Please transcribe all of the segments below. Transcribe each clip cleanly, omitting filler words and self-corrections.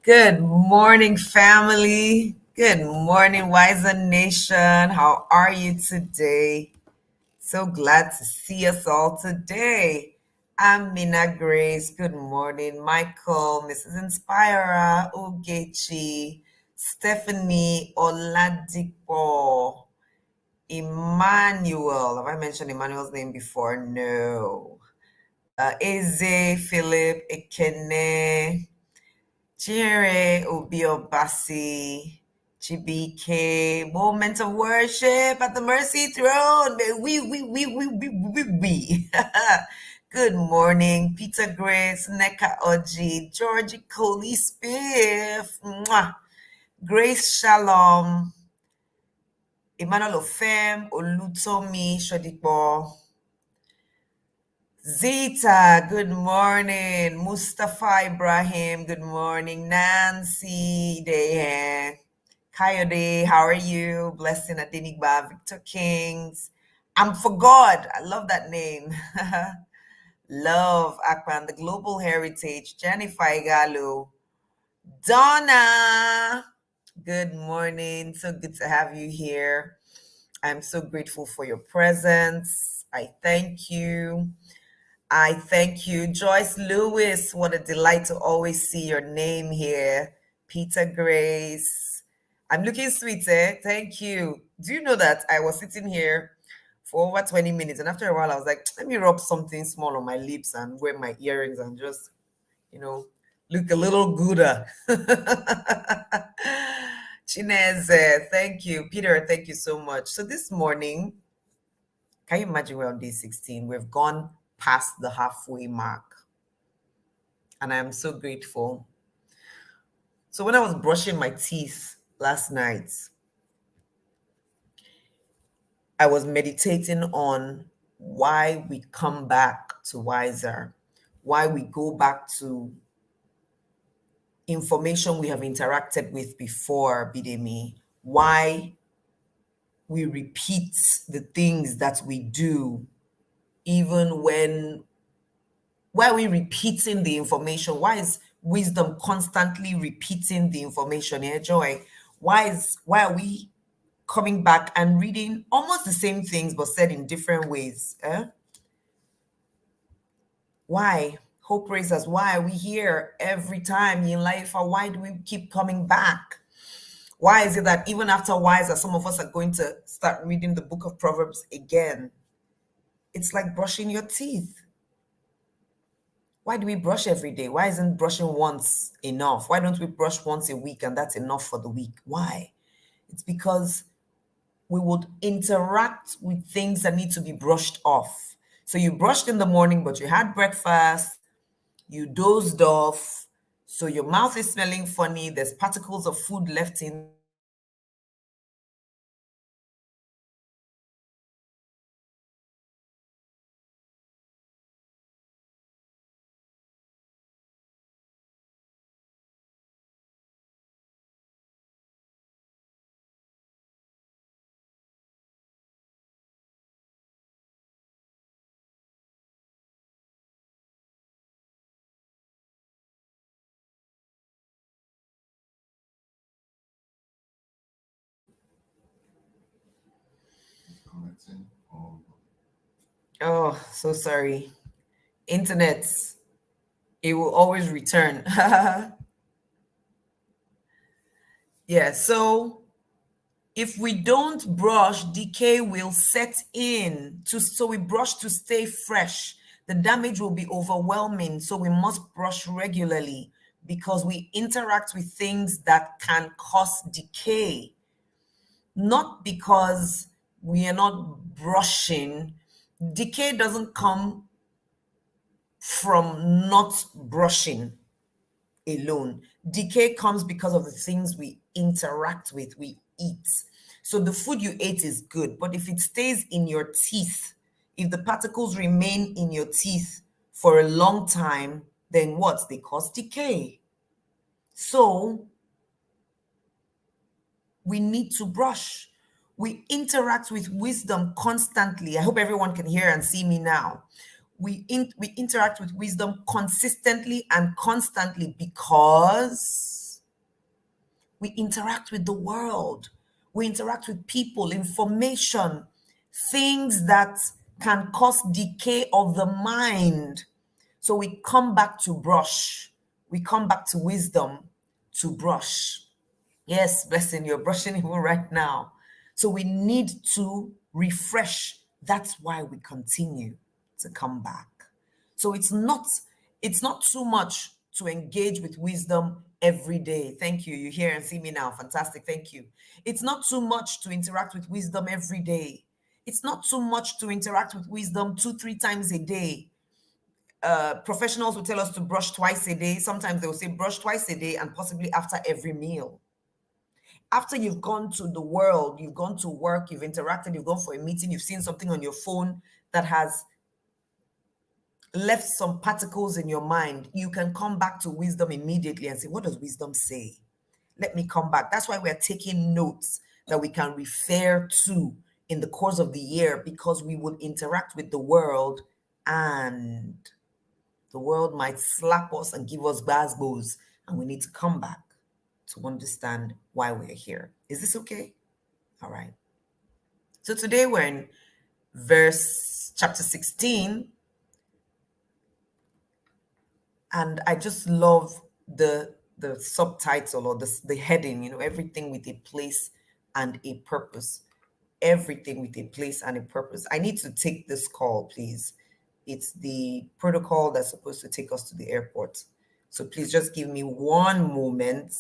Good morning, family. Good morning, WISER Nation. How are you today? So glad to see us all today. I'm Mina Grace. Good morning, Michael, Mrs. Inspira, Ugechi, Stephanie, Oladipo, Emmanuel. Have I mentioned Emmanuel's name before? No. Eze, Philip, Ekene, Chere Obiobasi, Chibike, moment of worship at the mercy throne. We. Good morning, Peter Grace, Neka Oji, Georgie Coley Spiff, Mwah. Grace Shalom, Emmanuel Ofem, Olutomi Shodipo, Zita, good morning. Mustafa Ibrahim, good morning. Nancy Dehe. Kayode, how are you? Blessing Adenigba, Victor Kings. I'm for God. I love that name. Love Akpan, the Global Heritage. Jennifer Igalo. Donna, good morning. So good to have you here. I'm so grateful for your presence. I thank you. I thank you. Joyce Lewis, what a delight to always see your name here. Peter Grace. I'm looking sweet, eh? Thank you. Do you know that I was sitting here for over 20 minutes, and after a while I was like, let me rub something small on my lips and wear my earrings and just, look a little gooder. Chineze, thank you. Peter, thank you so much. So this morning, can you imagine we're on day 16? We've gone past the halfway mark. And I'm so grateful. So when I was brushing my teeth last night, I was meditating on why we come back to WISER, why we go back to information we have interacted with before, Bidemi, why we repeat the things that we do, even when why are we repeating the information? Why is wisdom constantly repeating the information? Yeah, Joy. Why are we coming back and reading almost the same things but said in different ways? Why? Hope raisers, why are we here every time in life? Or why do we keep coming back? Why is it that even after WISER, some of us are going to start reading the book of Proverbs again? It's like brushing your teeth. Why do we brush every day? Why isn't brushing once enough? Why don't we brush once a week and that's enough for the week? Why? It's because we would interact with things that need to be brushed off. So you brushed in the morning, but you had breakfast, you dozed off, so your mouth is smelling funny, there's particles of food left in Oh, so sorry. Internet, it will always return. Yeah, so if we don't brush, decay will set in. So we brush to stay fresh. The damage will be overwhelming. So we must brush regularly because we interact with things that can cause decay. Not because we are not brushing. Decay doesn't come from not brushing alone. Decay comes because of the things we interact with, we eat. So the food you ate is good, but if it stays in your teeth, if the particles remain in your teeth for a long time, then what? They cause decay. So we need to brush. We interact with wisdom constantly. I hope everyone can hear and see me now. We interact with wisdom consistently and constantly because We interact with the world. We interact with people, information, things that can cause decay of the mind. So we come back to brush. We come back to wisdom to brush. Yes, blessing, you're brushing even right now. So we need to refresh. That's why we continue to come back. So it's not too much to engage with wisdom every day. Thank you. You hear and see me now. Fantastic. Thank you. It's not too much to interact with wisdom every day. It's not too much to interact with wisdom 2, 3 times a day. Professionals will tell us to brush twice a day. Sometimes they will say brush twice a day and possibly after every meal. After you've gone to the world, you've gone to work, you've interacted, you've gone for a meeting, you've seen something on your phone that has left some particles in your mind, you can come back to wisdom immediately and say, what does wisdom say? Let me come back. That's why we're taking notes that we can refer to in the course of the year, because we will interact with the world and the world might slap us and give us basbos, and we need to come back to understand why we're here. Is this okay? All right. So today we're in chapter 16, and I just love the subtitle or the heading, everything with a place and a purpose. Everything with a place and a purpose. I need to take this call, please. It's the protocol that's supposed to take us to the airport. So please just give me one moment.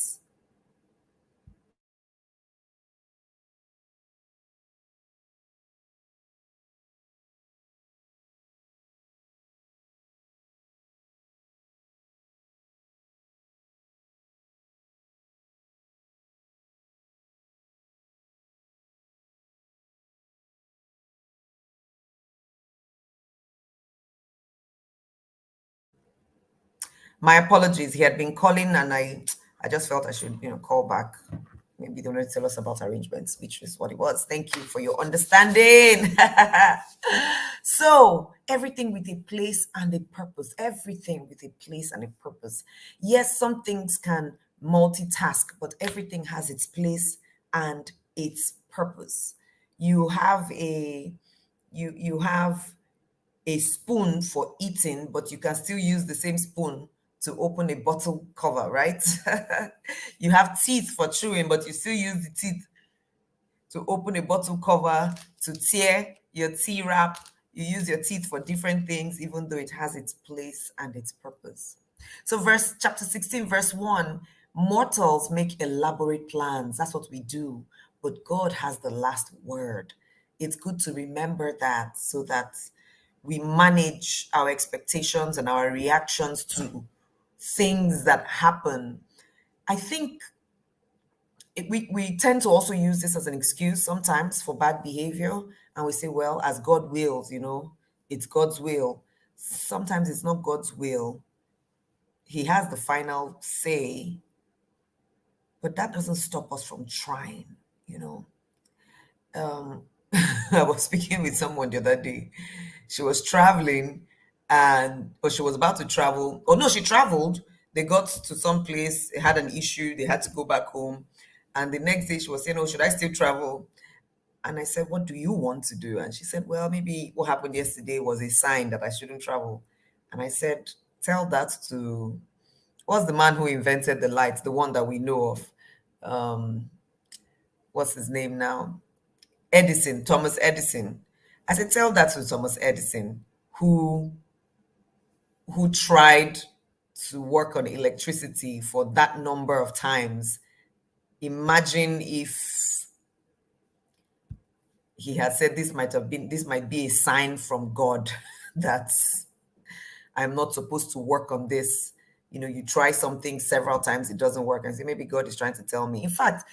My apologies. He had been calling, and I just felt I should, call back. Maybe they wanted to tell us about arrangements, which is what it was. Thank you for your understanding. So, everything with a place and a purpose. Everything with a place and a purpose. Yes, some things can multitask, but everything has its place and its purpose. You have a spoon for eating, but you can still use the same spoon to open a bottle cover, right? You have teeth for chewing, but you still use the teeth to open a bottle cover, to tear your tea wrap. You use your teeth for different things, even though it has its place and its purpose. So, chapter 16, verse 1, mortals make elaborate plans. That's what we do. But God has the last word. It's good to remember that, so that we manage our expectations and our reactions to things that happen. I think we tend to also use this as an excuse sometimes for bad behavior. And we say, well, as God wills, it's God's will. Sometimes it's not God's will. He has the final say, but that doesn't stop us from trying, um, I was speaking with someone the other day. She was traveling, but she was about to travel. Oh no, she traveled. They got to some place, they had an issue, they had to go back home. And the next day she was saying, oh, should I still travel? And I said, what do you want to do? And she said, well, maybe what happened yesterday was a sign that I shouldn't travel. And I said, tell that to, what's the man who invented the lights, the one that we know of? What's his name now? Edison, Thomas Edison. I said, tell that to Thomas Edison, who tried to work on electricity for that number of times. Imagine if he had said this might be a sign from God that I'm not supposed to work on this. You try something several times, it doesn't work, and say, maybe God is trying to tell me. In fact,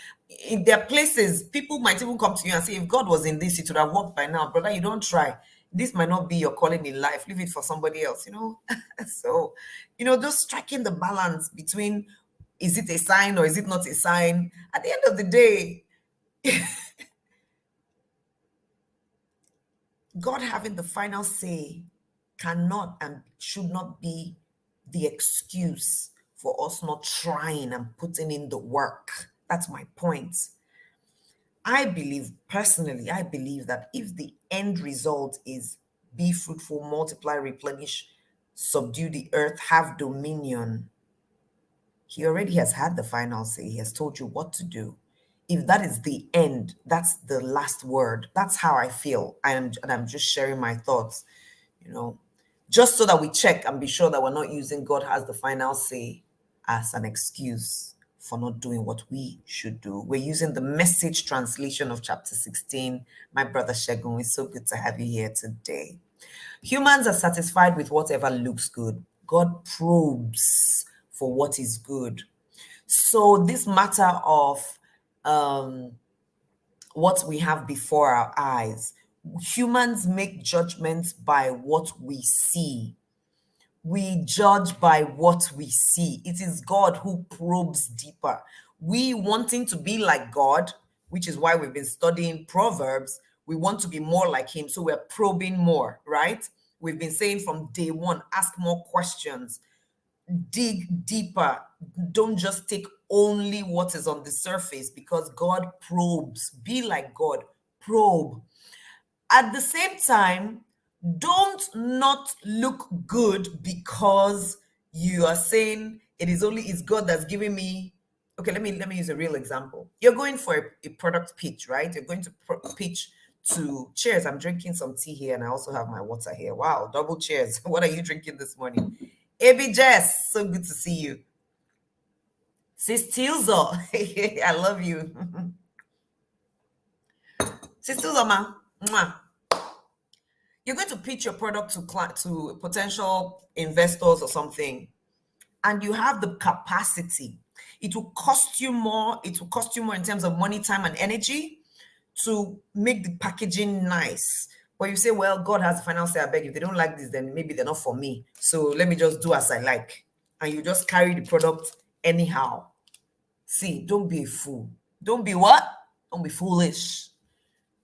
in their places, people might even come to you and say, if God was in this, it would have worked by now. Brother, you don't try. This might not be your calling in life. Leave it for somebody else, So, just striking the balance between, is it a sign or is it not a sign? At the end of the day, God having the final say cannot and should not be the excuse for us not trying and putting in the work. That's my point. Personally, I believe that if the end result is be fruitful, multiply, replenish, subdue the earth, have dominion, he already has had the final say. He has told you what to do. If that is the end, that's the last word. That's how I feel. And I'm just sharing my thoughts, you know, just so that we check and be sure that we're not using God has the final say as an excuse for not doing what we should do. We're using the Message translation of chapter 16. My brother Shegun, it's so good to have you here today. Humans are satisfied with whatever looks good. God probes for what is good. So this matter of um, what we have before our eyes, humans make judgments by what we see. We judge by what we see. It is God who probes deeper. We wanting to be like God, which is why we've been studying Proverbs, we want to be more like Him. So we're probing more, right? We've been saying from day one, ask more questions, dig deeper. Don't just take only what is on the surface, because God probes. Be like God, probe. At the same time, don't not look good because you are saying it's God that's giving me. Okay, let me use a real example. You're going for a product pitch, right? You're going to pitch to cheers. I'm drinking some tea here and I also have my water here. Wow, double cheers. What are you drinking this morning? AB Jess, so good to see you. Sis Tilzo, I love you. Sis Tilzo, ma. Mwah. You're going to pitch your product to potential investors or something, and you have the capacity. It will cost you more. It will cost you more in terms of money, time, and energy to make the packaging nice. But you say, well, God has the final say. I beg, if they don't like this, then maybe they're not for me. So let me just do as I like. And you just carry the product anyhow. See, don't be a fool. Don't be what? Don't be foolish.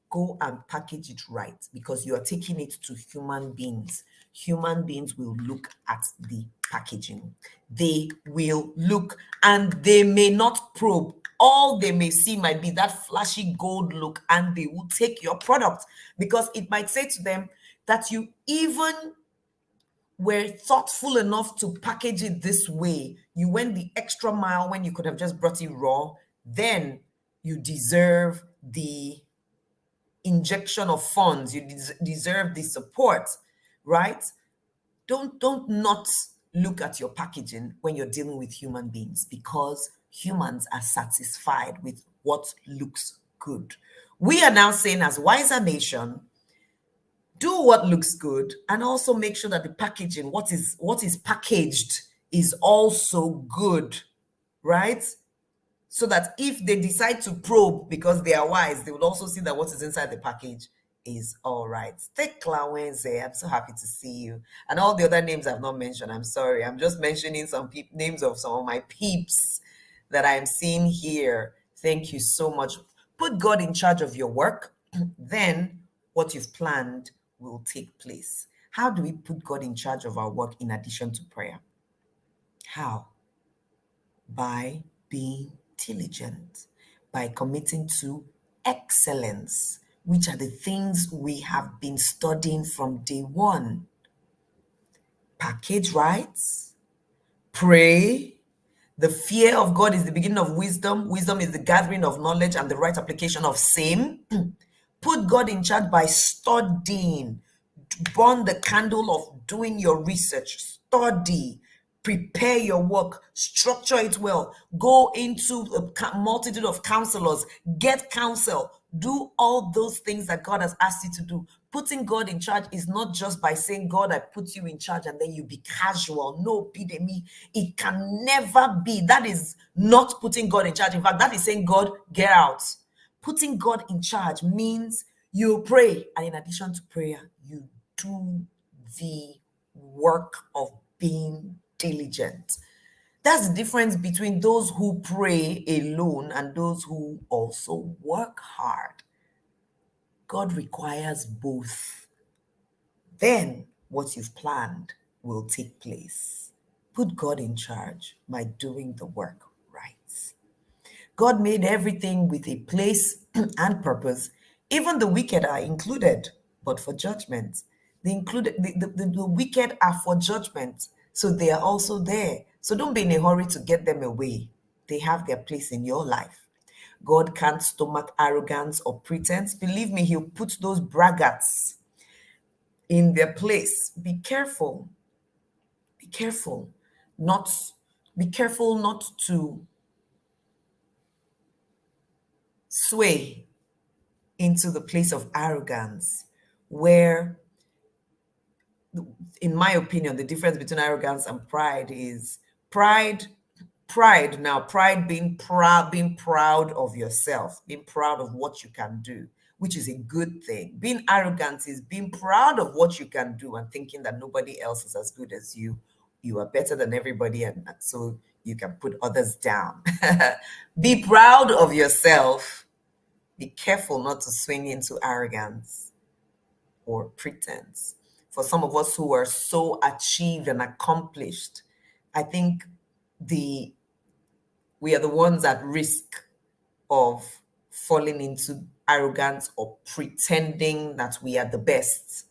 Go and package it right, because you are taking it to human beings. Human beings will look at the packaging. They will look, and they may not probe. All they may see might be that flashy gold look, and they will take your product because it might say to them that you even were thoughtful enough to package it this way. You went the extra mile when you could have just brought it raw. Then you deserve the injection of funds. You deserve the support, right? Don't not look at your packaging when you're dealing with human beings, because humans are satisfied with what looks good. We are now saying, as Wiser Nation, do what looks good, and also make sure that the packaging, what is packaged, is also good, right? So that if they decide to probe because they are wise, they will also see that what is inside the package is all right. Take Klawenze, I'm so happy to see you. And all the other names I've not mentioned, I'm sorry. I'm just mentioning some names of some of my peeps that I'm seeing here. Thank you so much. Put God in charge of your work, then what you've planned will take place. How do we put God in charge of our work in addition to prayer? How? By being diligent, by committing to excellence, which are the things we have been studying from day one. Package right, pray. The fear of God is the beginning of wisdom. Wisdom is the gathering of knowledge and the right application of same. Put God in charge by studying. Burn the candle of doing your research. Study. Prepare your work. Structure it well. Go into a multitude of counselors. Get counsel. Do all those things that God has asked you to do. Putting God in charge is not just by saying, God, I put you in charge, and then you be casual. No, bidemi. It can never be. That is not putting God in charge. In fact, that is saying, God, get out. Putting God in charge means you pray, and in addition to prayer, you do the work of being diligent. That's the difference between those who pray alone and those who also work hard. God requires both. Then what you've planned will take place. Put God in charge by doing the work right. God made everything with a place and purpose. Even the wicked are included, but for judgment. The wicked are for judgment. So they are also there. So don't be in a hurry to get them away. They have their place in your life. God can't stomach arrogance or pretense. Believe me, He'll put those braggarts in their place. Be careful. Be careful. Not be careful not to sway into the place of arrogance, where, in my opinion, the difference between arrogance and pride is pride. Pride being proud of yourself, being proud of what you can do, which is a good thing. Being arrogant is being proud of what you can do and thinking that nobody else is as good as you. You are better than everybody, and so you can put others down. Be proud of yourself. Be careful not to swing into arrogance or pretense. For some of us who are so achieved and accomplished, I think the we are the ones at risk of falling into arrogance or pretending that we are the best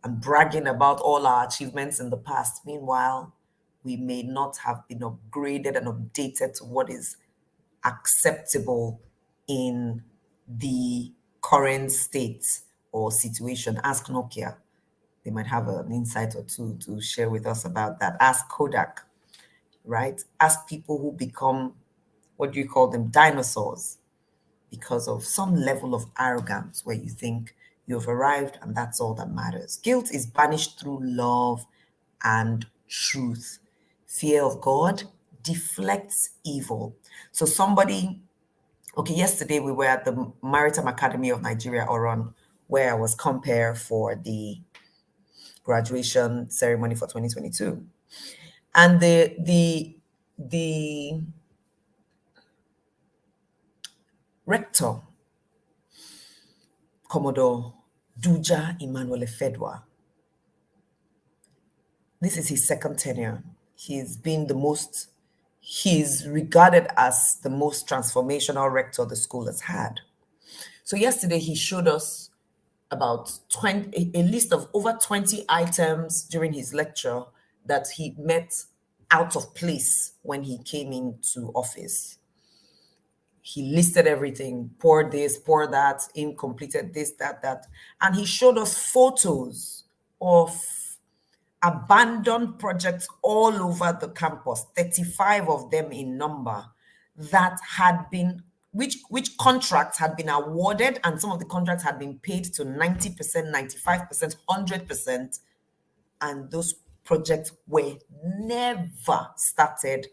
and bragging about all our achievements in the past. Meanwhile, we may not have been upgraded and updated to what is acceptable in the current state or situation. Ask Nokia. They might have an insight or two to share with us about that. Ask Kodak, right? Ask people who become, what do you call them, dinosaurs, because of some level of arrogance where you think you've arrived and that's all that matters. Guilt is banished through love and truth. Fear of God deflects evil. So somebody, okay, yesterday we were at the Maritime Academy of Nigeria, Oron, where I was compere for the graduation ceremony for 2022. And the rector, Commodore Duja Emmanuel Efedwa, this is his second tenure. He's regarded as the most transformational rector the school has had. So yesterday he showed us about a list of over 20 items during his lecture that he met out of place when he came into office. He listed everything, pour this, pour that, incompleted this, that. And he showed us photos of abandoned projects all over the campus, 35 of them in number, that had been, which contracts had been awarded, and some of the contracts had been paid to 90%, 95%, 100%, and those projects were never started.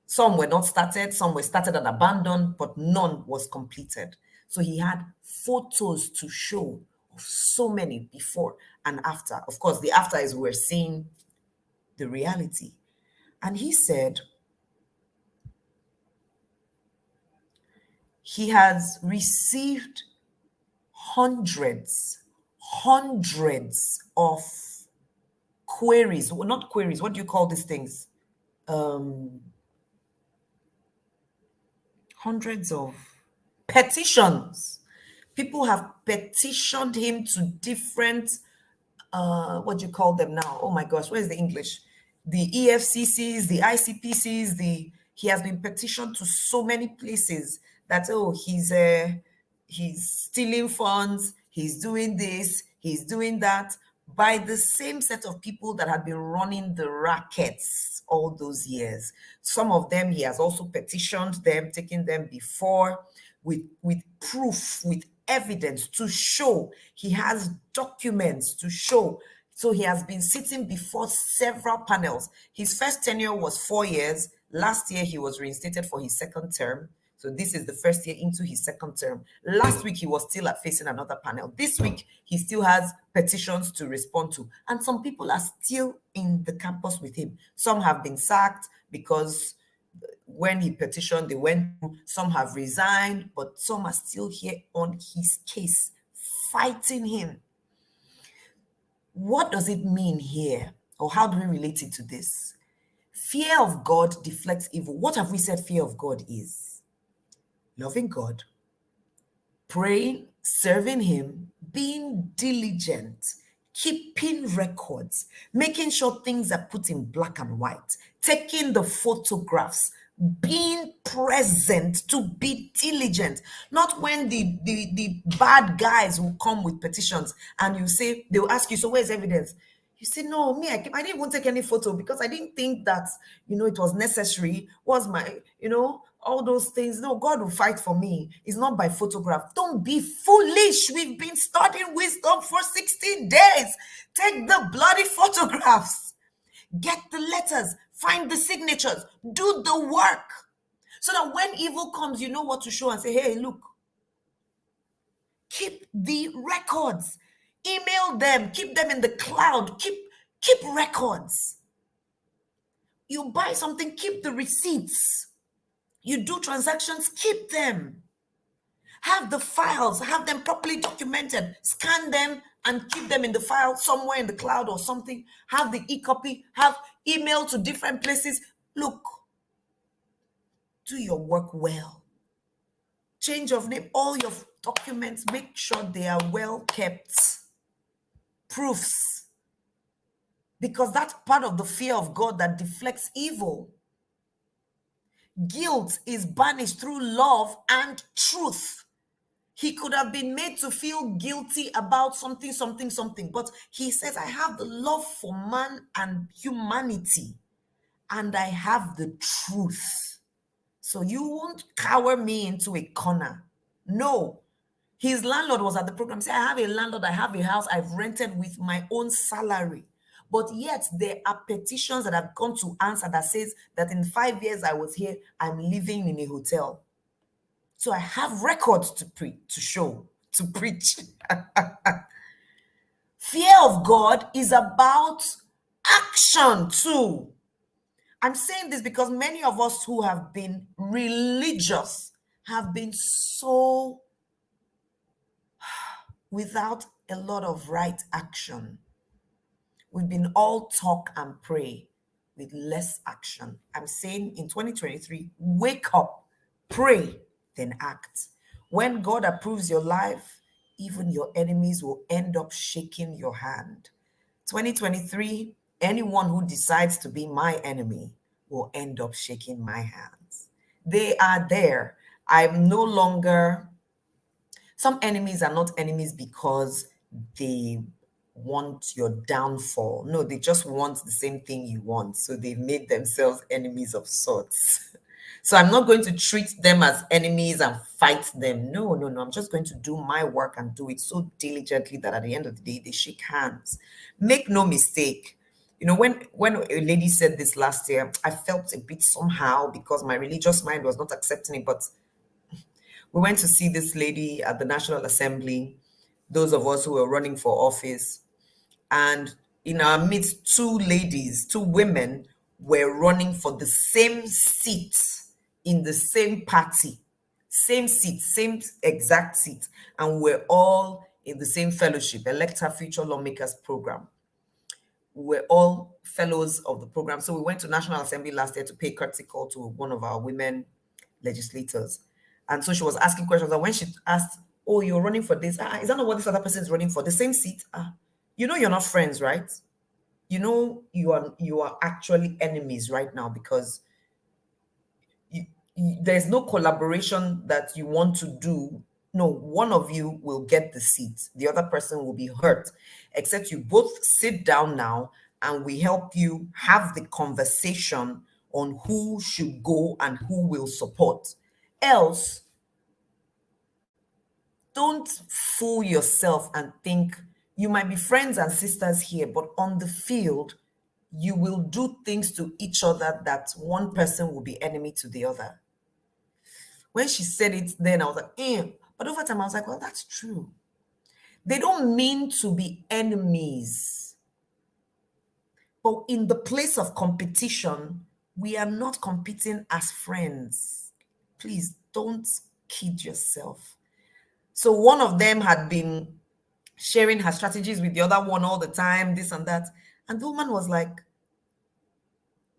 Some were not started, some were started and abandoned, but none was completed. So he had photos to show of so many before and after. Of course, the after is we're seeing the reality. And he said he has received hundreds of queries. Well, not queries, what do you call these things? Hundreds of petitions. People have petitioned him to different, what do you call them now? Oh my gosh, where's the English? The EFCCs, the ICPCs, he has been petitioned to so many places that, oh, he's stealing funds, he's doing this, he's doing that, by the same set of people that had been running the rackets all those years. Some of them he has also petitioned them, taken them before with proof, with evidence to show. He has documents to show. So he has been sitting before several panels. His first tenure was 4 years. Last year he was reinstated for his second term. So this is the first year into his second term. Last week, he was still facing another panel. This week, he still has petitions to respond to. And some people are still in the campus with him. Some have been sacked because when he petitioned, they went through. Some have resigned, but some are still here on his case, fighting him. What does it mean here? Or how do we relate it to this? Fear of God deflects evil. What have we said fear of God is? loving God, praying, serving Him, being diligent, keeping records, making sure things are put in black and white, taking the photographs, being present, to be diligent. Not when the bad guys will come with petitions and you say, they'll ask you, so where's evidence? You say, no, me, I didn't even take any photo because I didn't think that, it was necessary. Was my, all those things. No, God will fight for me. It's not by photograph. Don't be foolish. We've been studying wisdom for 16 days. Take the bloody photographs. Get the letters. Find the signatures. Do the work. So that when evil comes, you know what to show and say, hey, look. Keep the records. Email them. Keep them in the cloud. Keep records. You buy something, keep the receipts. You do transactions, keep them. Have the files, have them properly documented. Scan them and keep them in the file somewhere in the cloud or something. Have the e-copy, have email to different places. Look, do your work well. Change of name, all your documents, make sure they are well kept. Proofs. Because that's part of the fear of God that deflects evil. Guilt is banished through love and truth. He could have been made to feel guilty about something, but he says, I have the love for man and humanity, and I have the truth. So you won't cower me into a corner. No. His landlord was at the program. Say, I have a landlord, I have a house I've rented with my own salary. But yet there are petitions that have gone to answer that says that in 5 years I was here, I'm living in a hotel. So I have records to show, to preach. Fear of God is about action too. I'm saying this because many of us who have been religious have been so without a lot of right action. We've been all talk and pray with less action. I'm saying in 2023, wake up, pray, then act. When God approves your life, even your enemies will end up shaking your hand. 2023, anyone who decides to be my enemy will end up shaking my hands. They are there. I'm no longer. Some enemies are not enemies because they want your downfall. No, they just want the same thing you want. So they've made themselves enemies of sorts. So I'm not going to treat them as enemies and fight them. No. I'm just going to do my work and do it so diligently that at the end of the day, they shake hands. Make no mistake. When a lady said this last year, I felt a bit somehow because my religious mind was not accepting it. But we went to see this lady at the National Assembly, those of us who were running for office. And in our midst, two women were running for the same seat in the same party, same seat, same exact seat. And we're all in the same fellowship, Elect Our Future Lawmakers program. We're all fellows of the program. So we went to National Assembly last year to pay courtesy call to one of our women legislators. And so she was asking questions. And when she asked, oh, you're running for this, is that not what this other person is running for? The same seat? You're not friends, right? You are actually enemies right now because there's no collaboration that you want to do. No, one of you will get the seat. The other person will be hurt, except you both sit down now and we help you have the conversation on who should go and who will support. Else, don't fool yourself and think you might be friends and sisters here, but on the field, you will do things to each other that one person will be enemy to the other. When she said it, then I was like, But over time, I was like, well, that's true. They don't mean to be enemies. But in the place of competition, we are not competing as friends. Please don't kid yourself. So one of them had been sharing her strategies with the other one all the time, this and that. And the woman was like,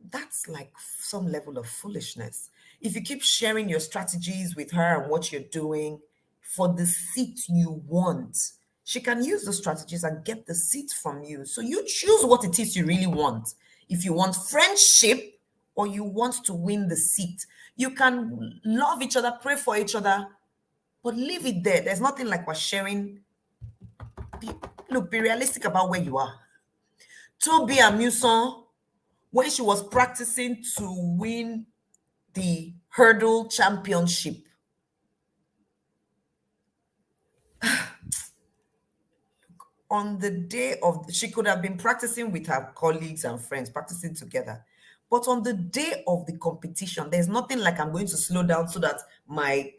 that's like some level of foolishness. If you keep sharing your strategies with her and what you're doing for the seat you want, she can use the strategies and get the seat from you. So you choose what it is you really want. If you want friendship or you want to win the seat, you can love each other, pray for each other, but leave it there. There's nothing like we're sharing. Look, be realistic about where you are. Toby Amuson, when she was practicing to win the hurdle championship, on the day of, she could have been practicing with her colleagues and friends, practicing together. But on the day of the competition, there's nothing like I'm going to slow down so that my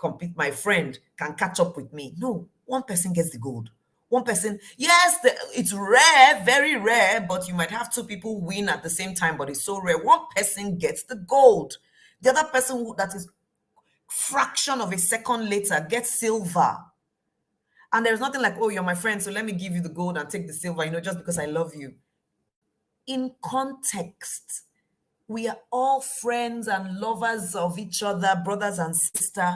friend can catch up with me. No, one person gets the gold. One person, yes, it's rare, very rare, but you might have two people win at the same time, but it's so rare. One person gets the gold. The other person that is fraction of a second later gets silver. And there's nothing like, oh, you're my friend, so let me give you the gold and take the silver, just because I love you. In context, we are all friends and lovers of each other, brothers and sisters,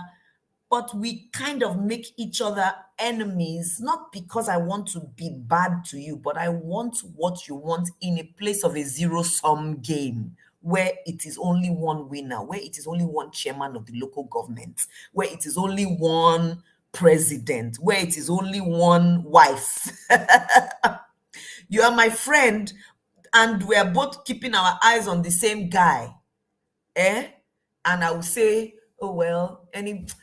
but we kind of make each other enemies, not because I want to be bad to you, but I want what you want in a place of a zero-sum game where it is only one winner, where it is only one chairman of the local government, where it is only one president, where it is only one wife. You are my friend, and we are both keeping our eyes on the same guy. And I will say, oh, well,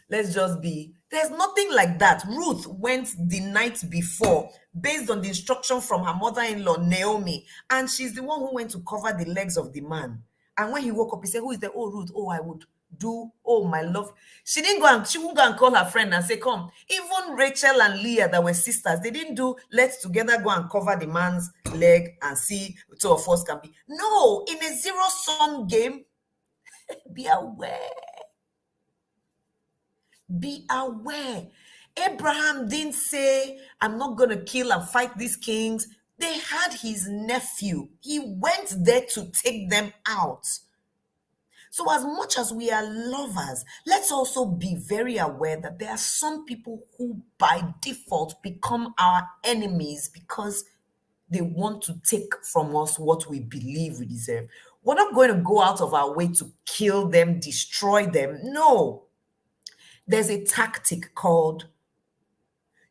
let's just be. There's nothing like that. Ruth went the night before based on the instruction from her mother-in-law, Naomi, and she's the one who went to cover the legs of the man. And when he woke up, he said, who is there? Oh, Ruth. Oh, I would do. Oh, my love. She won't go and call her friend and say, come. Even Rachel and Leah that were sisters, they didn't do, let's together go and cover the man's leg and see two of us can be. No, in a zero-sum game, be aware. Be aware. Abraham didn't say, I'm not going to kill and fight these kings. They had his nephew. He went there to take them out. So as much as we are lovers, let's also be very aware that there are some people who by default become our enemies because they want to take from us what we believe we deserve. We're not going to go out of our way to kill them, destroy them. No. There's a tactic called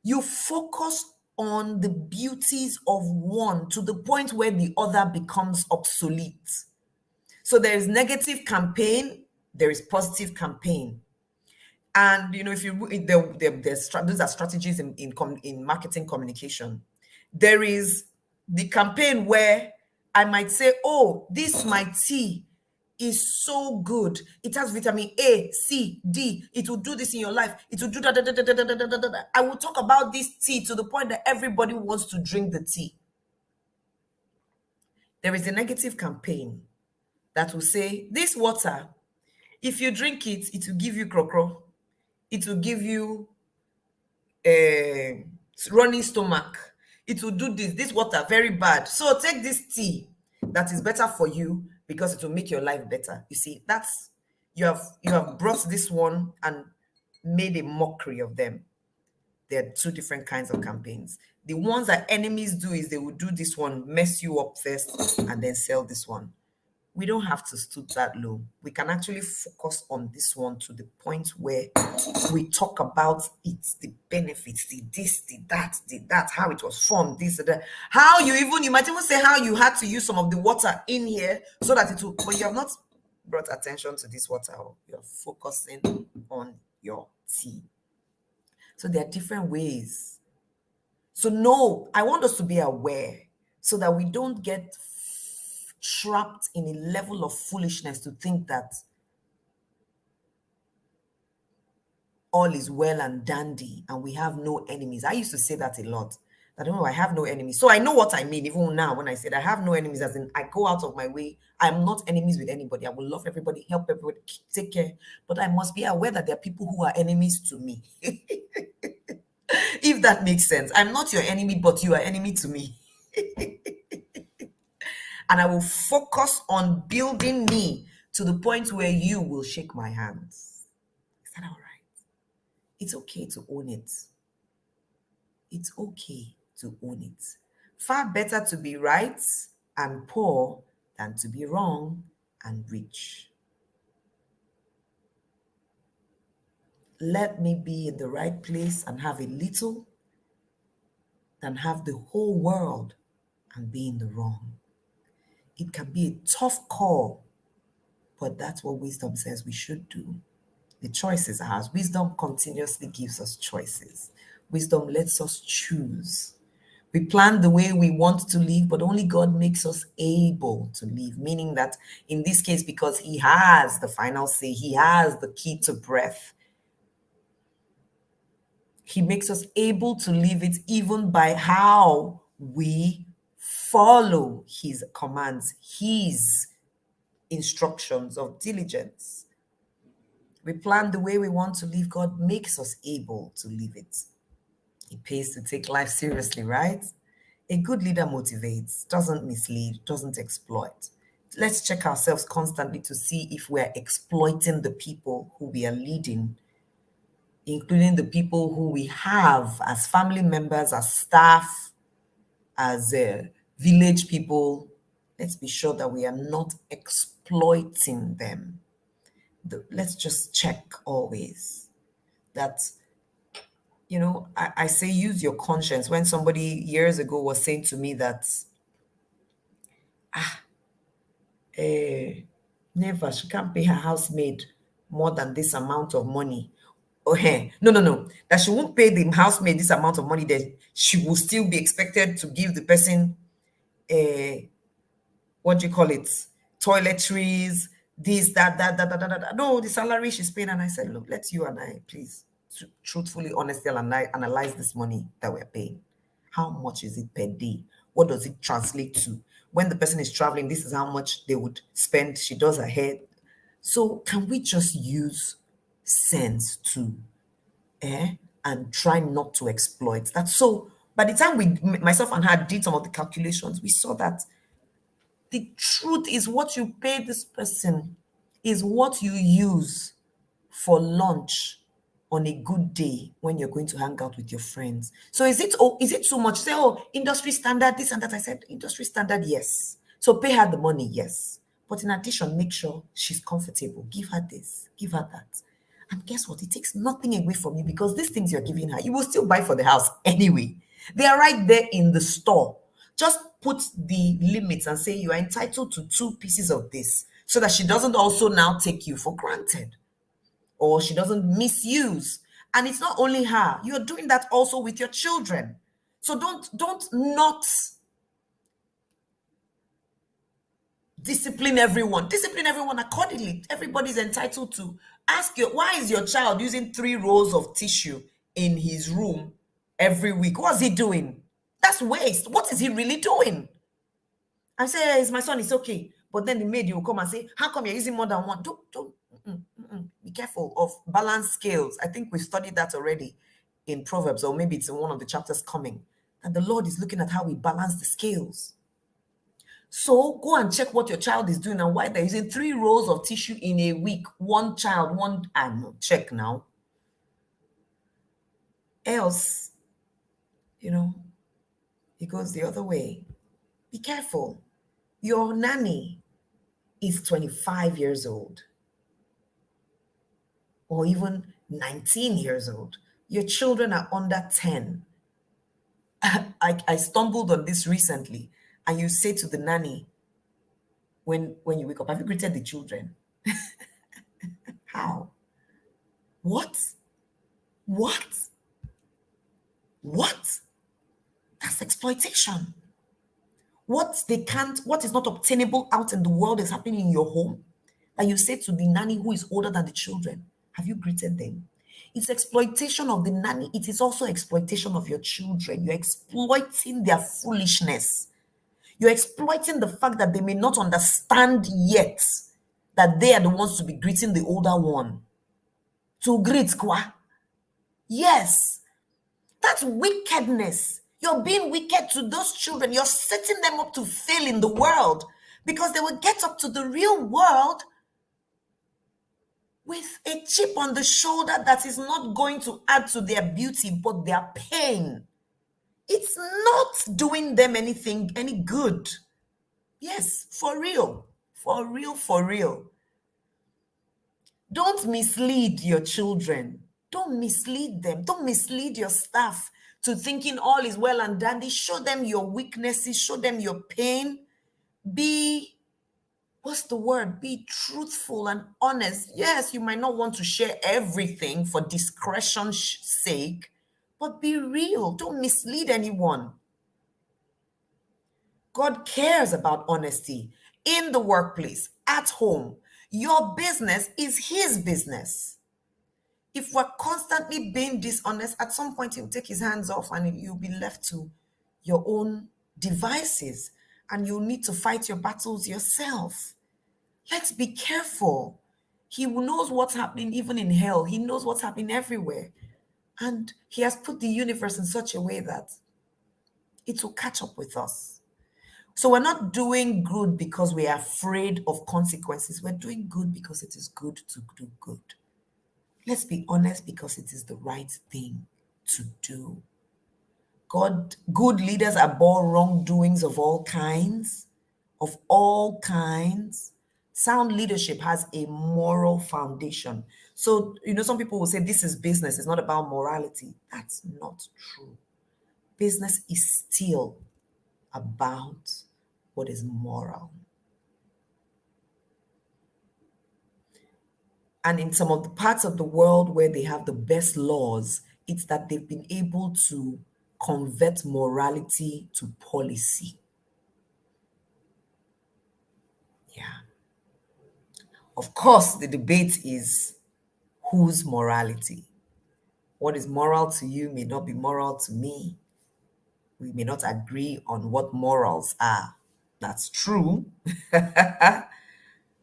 you focus on the beauties of one to the point where the other becomes obsolete. So there is negative campaign, there is positive campaign. And, if you, those are strategies in marketing communication. There is the campaign where I might say, oh, this my tea is so good. It has vitamin A, C, D. It will do this in your life. It will do that. I will talk about this tea to the point that everybody wants to drink the tea. There is a negative campaign that will say, this water, if you drink it, it will give you crocro. It will give you a running stomach. It will do this. This water, very bad. So take this tea that is better for you because it will make your life better. You see, that's you have brought this one and made a mockery of them. There are two different kinds of campaigns. The ones that enemies do is they will do this one, mess you up first, and then sell this one. We don't have to stoop that low. We can actually focus on this one to the point where we talk about it, the benefits, the this, the that, how it was formed, this, that. How you might even say how you had to use some of the water in here so that it will, but you have not brought attention to this water. You're focusing on your tea. So there are different ways. So no, I want us to be aware so that we don't get trapped in a level of foolishness to think that all is well and dandy and we have no enemies. I used to say that a lot. I don't know, I have no enemies. So I know what I mean even now when I said I have no enemies, as in I go out of my way. I'm not enemies with anybody. I will love everybody, help everybody, take care. But I must be aware that there are people who are enemies to me. If that makes sense. I'm not your enemy, but you are enemy to me. And I will focus on building me, to the point where you will shake my hands. Is that all right? It's okay to own it. It's okay to own it. Far better to be right and poor than to be wrong and rich. Let me be in the right place and have a little than have the whole world and be in the wrong. It can be a tough call, but that's what wisdom says we should do. The choice is ours. Wisdom continuously gives us choices. Wisdom lets us choose. We plan the way we want to live, but only God makes us able to live. Meaning that in this case, because He has the final say, He has the key to breath, He makes us able to live it even by how we follow His commands, His instructions of diligence. We plan the way we want to live. God makes us able to live it. It pays to take life seriously, right? A good leader motivates, doesn't mislead, doesn't exploit. Let's check ourselves constantly to see if we're exploiting the people who we are leading, including the people who we have as family members, as staff, as village people. Let's be sure that we are not exploiting them. Let's just check always that, I say use your conscience. When somebody years ago was saying to me that, never, she can't pay her housemaid more than this amount of money. Oh, hey, no, that she won't pay the housemaid this amount of money, that she will still be expected to give the person, what do you call it, toiletries, this, that. No, the salary she's paying. And I said, look, let's you and I, please, truthfully, honestly, analyze this money that we're paying. How much is it per day? What does it translate to? When the person is traveling, this is how much they would spend. She does her hair. So can we just use sense to, and try not to exploit that? So by the time myself and her did some of the calculations, we saw that the truth is what you pay this person is what you use for lunch on a good day when you're going to hang out with your friends. So is it too much? Say, oh, industry standard, this and that. I said, industry standard, yes. So pay her the money, yes. But in addition, make sure she's comfortable. Give her this, give her that. And guess what? It takes nothing away from you, because these things you're giving her, you will still buy for the house anyway. They are right there in the store. Just put the limits and say you are entitled to 2 pieces of this, so that she doesn't also now take you for granted, or she doesn't misuse. And it's not only her, you're doing that also with your children. So don't not discipline everyone. Discipline everyone accordingly. Everybody's entitled to ask you, why is your child using 3 rolls of tissue in his room every week? What's he doing? That's waste. What is he really doing? I say, "Hey, it's my son, it's okay." But then the maid will come and say, how come you're using more than one? Don't be careful of balance scales. I think we studied that already in Proverbs, or maybe it's in one of the chapters coming. And the Lord is looking at how we balance the scales. So go and check what your child is doing and why they're using 3 rolls of tissue in a week. One child, check now. Else, it goes the other way. Be careful. Your nanny is 25 years old, or even 19 years old. Your children are under 10. I stumbled on this recently, and you say to the nanny, when you wake up, have you greeted the children? How? What? That's exploitation. What is not obtainable out in the world is happening in your home. And you say to the nanny who is older than the children, have you greeted them? It's exploitation of the nanny. It is also exploitation of your children. You're exploiting their foolishness. You're exploiting the fact that they may not understand yet that they are the ones to be greeting the older one. To greet, kwa. Yes, that's wickedness. You're being wicked to those children. You're setting them up to fail in the world, because they will get up to the real world with a chip on the shoulder that is not going to add to their beauty, but their pain. It's not doing them any good. Yes, for real. For real, for real. Don't mislead your children. Don't mislead them. Don't mislead your staff to thinking all is well and dandy. Show them your weaknesses, show them your pain. Be, what's the word? Be truthful and honest. Yes, you might not want to share everything for discretion's sake, but be real. Don't mislead anyone. God cares about honesty in the workplace, at home. Your business is his business. If we're constantly being dishonest, at some point he'll take his hands off and you'll be left to your own devices and you'll need to fight your battles yourself. Let's be careful. He knows what's happening even in hell. He knows what's happening everywhere. And he has put the universe in such a way that it will catch up with us. So we're not doing good because we are afraid of consequences. We're doing good because it is good to do good. Let's be honest because it is the right thing to do. Good leaders abhor wrongdoings of all kinds, of all kinds. Sound leadership has a moral foundation. So, some people will say this is business, it's not about morality. That's not true. Business is still about what is moral. And in some of the parts of the world where they have the best laws, it's that they've been able to convert morality to policy. Yeah. Of course, the debate is whose morality? What is moral to you may not be moral to me. We may not agree on what morals are. That's true.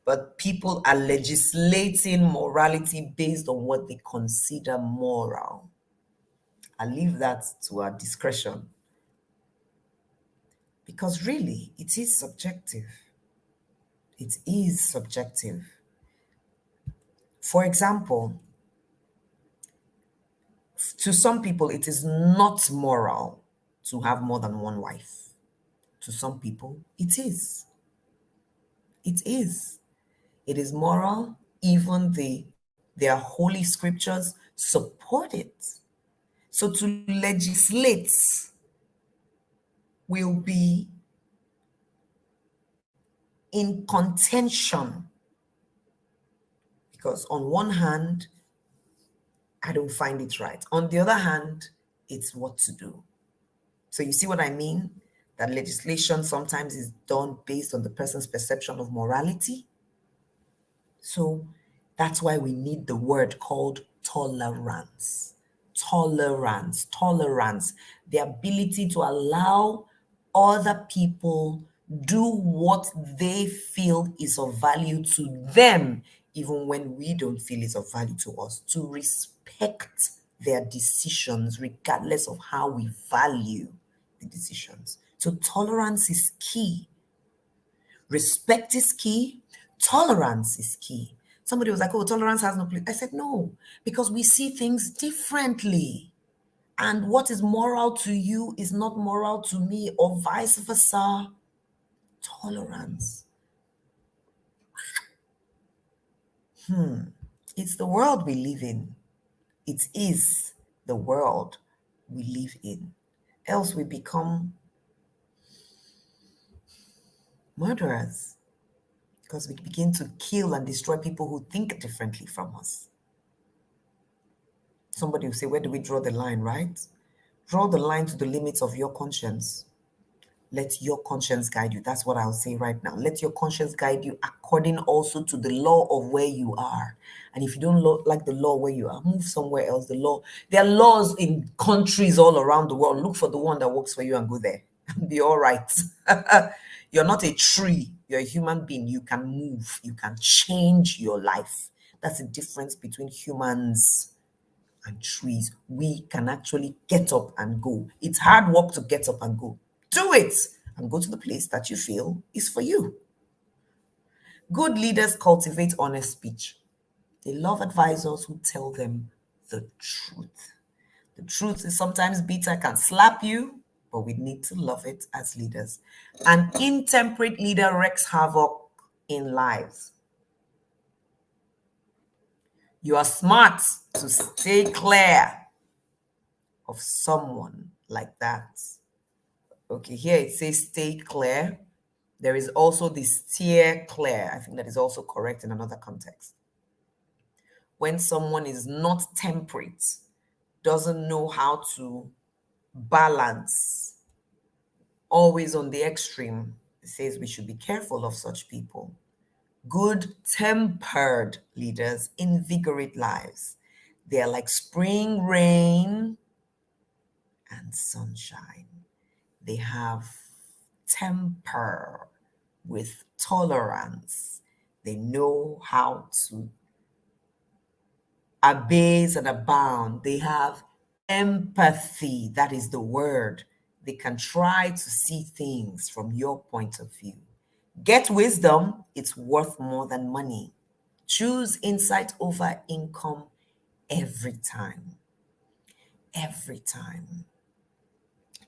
But people are legislating morality based on what they consider moral. I leave that to our discretion. Because really, it is subjective. It is subjective. For example, to some people, it is not moral to have more than one wife. To some people, it is. It is. It is moral. Even their holy scriptures support it. So to legislate will be in contention. Because on one hand, I don't find it right. On the other hand, it's what to do. So you see what I mean? That legislation sometimes is done based on the person's perception of morality. So that's why we need the word called tolerance. Tolerance. The ability to allow other people do what they feel is of value to them, even when we don't feel it's of value to us, to respect their decisions regardless of how we value the decisions. So tolerance is key. Respect is key. Tolerance is key. Somebody was like, oh, tolerance has no place. I said, no, because we see things differently. And what is moral to you is not moral to me, or vice versa. Tolerance. It's the world we live in. It is the world we live in. Else we become murderers because we begin to kill and destroy people who think differently from us. Somebody will say, where do we draw the line, right? Draw the line to the limits of your conscience. Let your conscience guide you. That's what I'll say right now. Let your conscience guide you according also to the law of where you are. And if you don't like the law where you are, move somewhere else. There are laws in countries all around the world. Look for the one that works for you and go there. Be all right. You're not a tree. You're a human being. You can move. You can change your life. That's the difference between humans and trees. We can actually get up and go. It's hard work to get up and go. Do it and go to the place that you feel is for you. Good leaders cultivate honest speech. They love advisors who tell them the truth. The truth is sometimes bitter, can slap you, but we need to love it as leaders. An intemperate leader wreaks havoc in lives. You are smart to stay clear of someone like that. Okay, here it says stay clear. There is also the steer clear. I think that is also correct in another context. When someone is not temperate, doesn't know how to balance, always on the extreme, it says we should be careful of such people. Good tempered leaders invigorate lives. They are like spring rain and sunshine. They have temper with tolerance. They know how to abase and abound. They have empathy. That is the word. They can try to see things from your point of view. Get wisdom, it's worth more than money. Choose insight over income every time. Every time.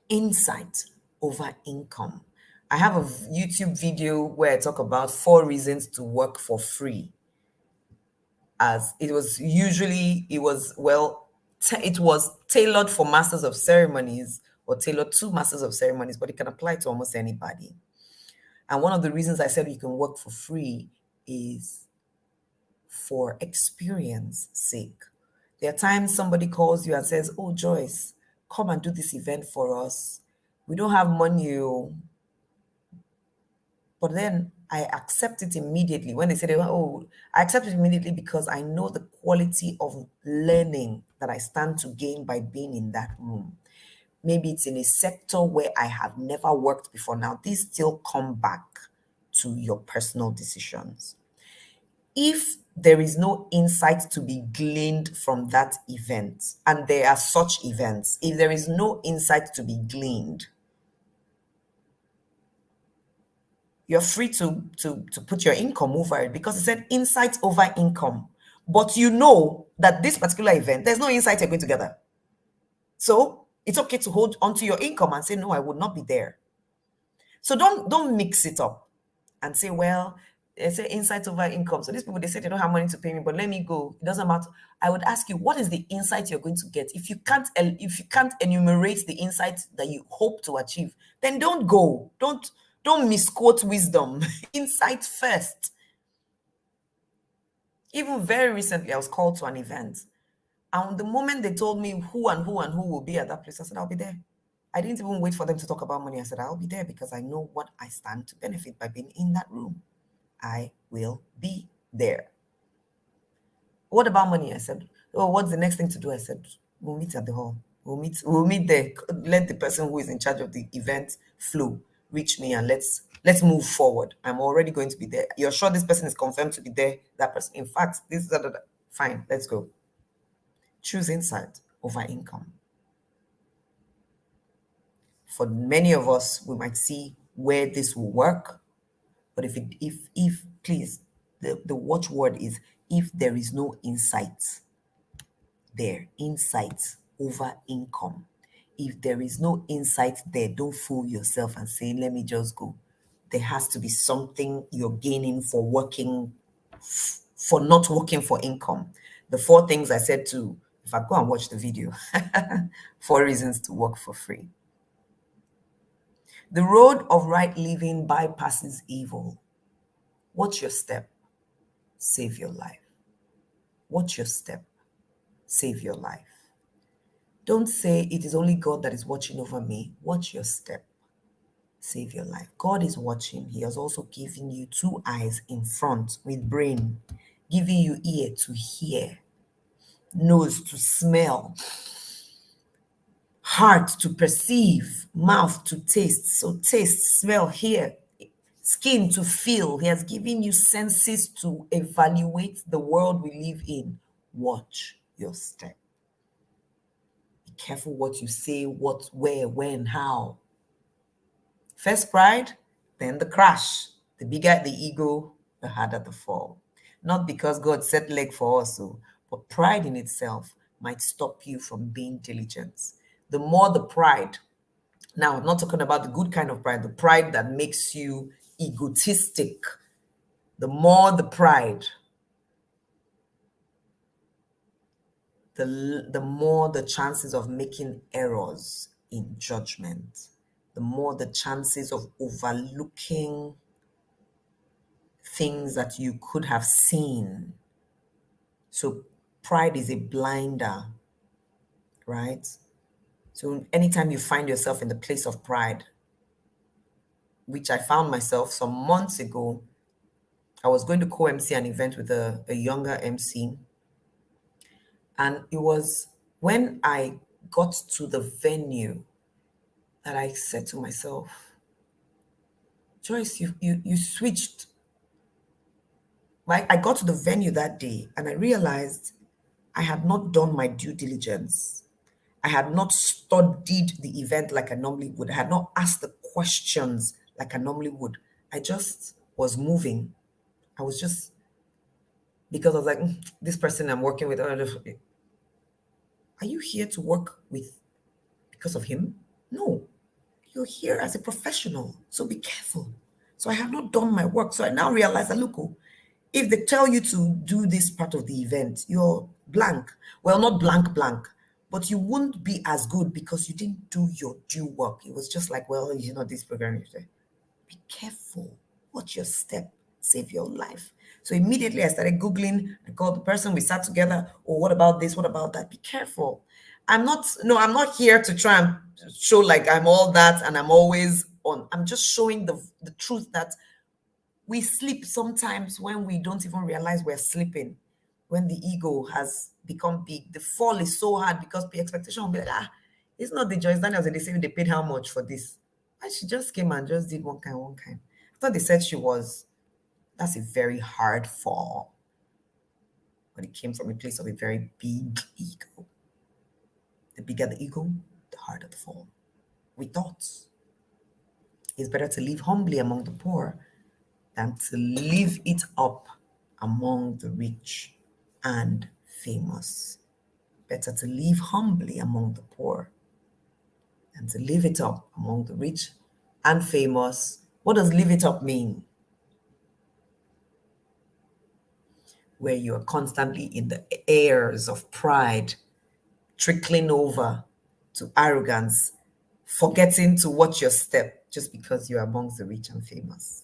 Insight over income. I have a YouTube video where I talk about 4 reasons to work for free. As it was usually, it was, well, it was tailored for masters of ceremonies or tailored to masters of ceremonies, but it can apply to almost anybody. And one of the reasons I said you can work for free is for experience sake. There are times somebody calls you and says, "Oh, Joyce, come and do this event for us. We don't have money, oh." But then I accept it immediately. When they say, "Oh," I accept it immediately because I know the quality of learning that I stand to gain by being in that room. Maybe it's in a sector where I have never worked before. Now, these still come back to your personal decisions. If there is no insight to be gleaned from that event, and there are such events, if there is no insight to be gleaned, you're free to put your income over it, because it said insight over income. But you know that this particular event, there's no insight you're going to gather. So it's okay to hold onto your income and say, "No, I would not be there." So don't mix it up and say, "Well, they say insight over income. So these people, they say they don't have money to pay me, but let me go. It doesn't matter." I would ask you, what is the insight you're going to get? If you can't enumerate the insight that you hope to achieve, then don't go. Don't misquote wisdom. Insight first. Even very recently, I was called to an event. And the moment they told me who and who and who will be at that place, I said, "I'll be there." I didn't even wait for them to talk about money. I said, "I'll be there because I know what I stand to benefit by being in that room. I will be there." "What about money?" I said, "Oh, what's the next thing to do?" I said, "We'll meet at the hall. We'll meet there. Let the person who is in charge of the event flow reach me, and let's move forward. I'm already going to be there. You're sure this person is confirmed to be there? That person, in fact, this is that. Fine, let's go." Choose insight over income. For many of us, we might see where this will work, but if please, the watchword is, if there is no insight there, insight over income. If there is no insight there, don't fool yourself and say, "Let me just go." There has to be something you're gaining for working, for not working for income. The 4 things I said to, if I go and watch the video, 4 reasons to work for free. The road of right living bypasses evil. Watch your step, save your life. Watch your step, save your life. Don't say it is only God that is watching over me. Watch your step, save your life. God is watching. He has also given you 2 eyes in front with brain, giving you ear to hear, nose to smell, heart to perceive, mouth to taste. So taste, smell, hear, skin to feel. He has given you senses to evaluate the world we live in. Watch your step. Be careful what you say, what, where, when, how. First pride, then the crash. The bigger the ego, the harder the fall. Not because God set leg for us, so, but pride in itself might stop you from being diligent. The more the pride, now I'm not talking about the good kind of pride, the pride that makes you egotistic. The more the pride, the more the chances of making errors in judgment, the more the chances of overlooking things that you could have seen. So pride is a blinder, right? So anytime you find yourself in the place of pride, which I found myself some months ago, I was going to co-MC an event with a younger MC. And it was when I got to the venue that I said to myself, Joyce, you switched. Like, I got to the venue that day and I realized I had not done my due diligence. I had not studied the event like I normally would. I had not asked the questions like I normally would. I just was moving. I was just, because I was like, this person I'm working with, are you here to work with because of him? No, you're here as a professional. So be careful. So I have not done my work. So I now realize that, look, oh, if they tell you to do this part of the event, you're blank. Well, not blank, blank, but you won't be as good because you didn't do your due work. It was just like, well, this program is there. Be careful. Watch your step. Save your life. So immediately I started Googling. I called the person. We sat together. Oh, what about this? What about that? Be careful. I'm not here to try and show like I'm all that and I'm always on. I'm just showing the truth that we sleep sometimes when we don't even realize we're sleeping, when the ego has become big. The fall is so hard because the expectation will be like, it's not the Joyce Daniels and they say they paid how much for this. And she just came and just did one kind, one kind. I thought they said that's a very hard fall. But it came from a place of a very big ego. The bigger the ego, the harder the fall. We thought it's better to live humbly among the poor than to live it up among the rich and famous. Better to live humbly among the poor than to live it up among the rich and famous. What does live it up mean? Where you are constantly in the airs of pride, trickling over to arrogance, forgetting to watch your step just because you're amongst the rich and famous.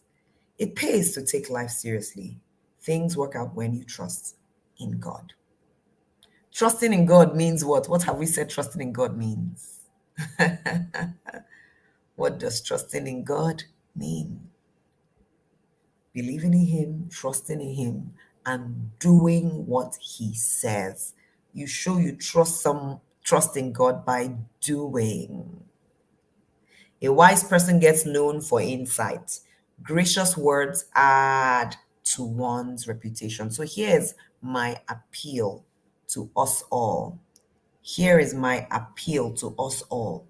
It pays to take life seriously. Things work out when you trust in God. Trusting in God means what? What have we said trusting in God means? What does trusting in God mean? Believing in Him, trusting in Him, and doing what He says. You show you trust in God by doing. A wise person gets known for insight. Gracious words add to one's reputation. So here's my appeal to us all. Here is my appeal to us all.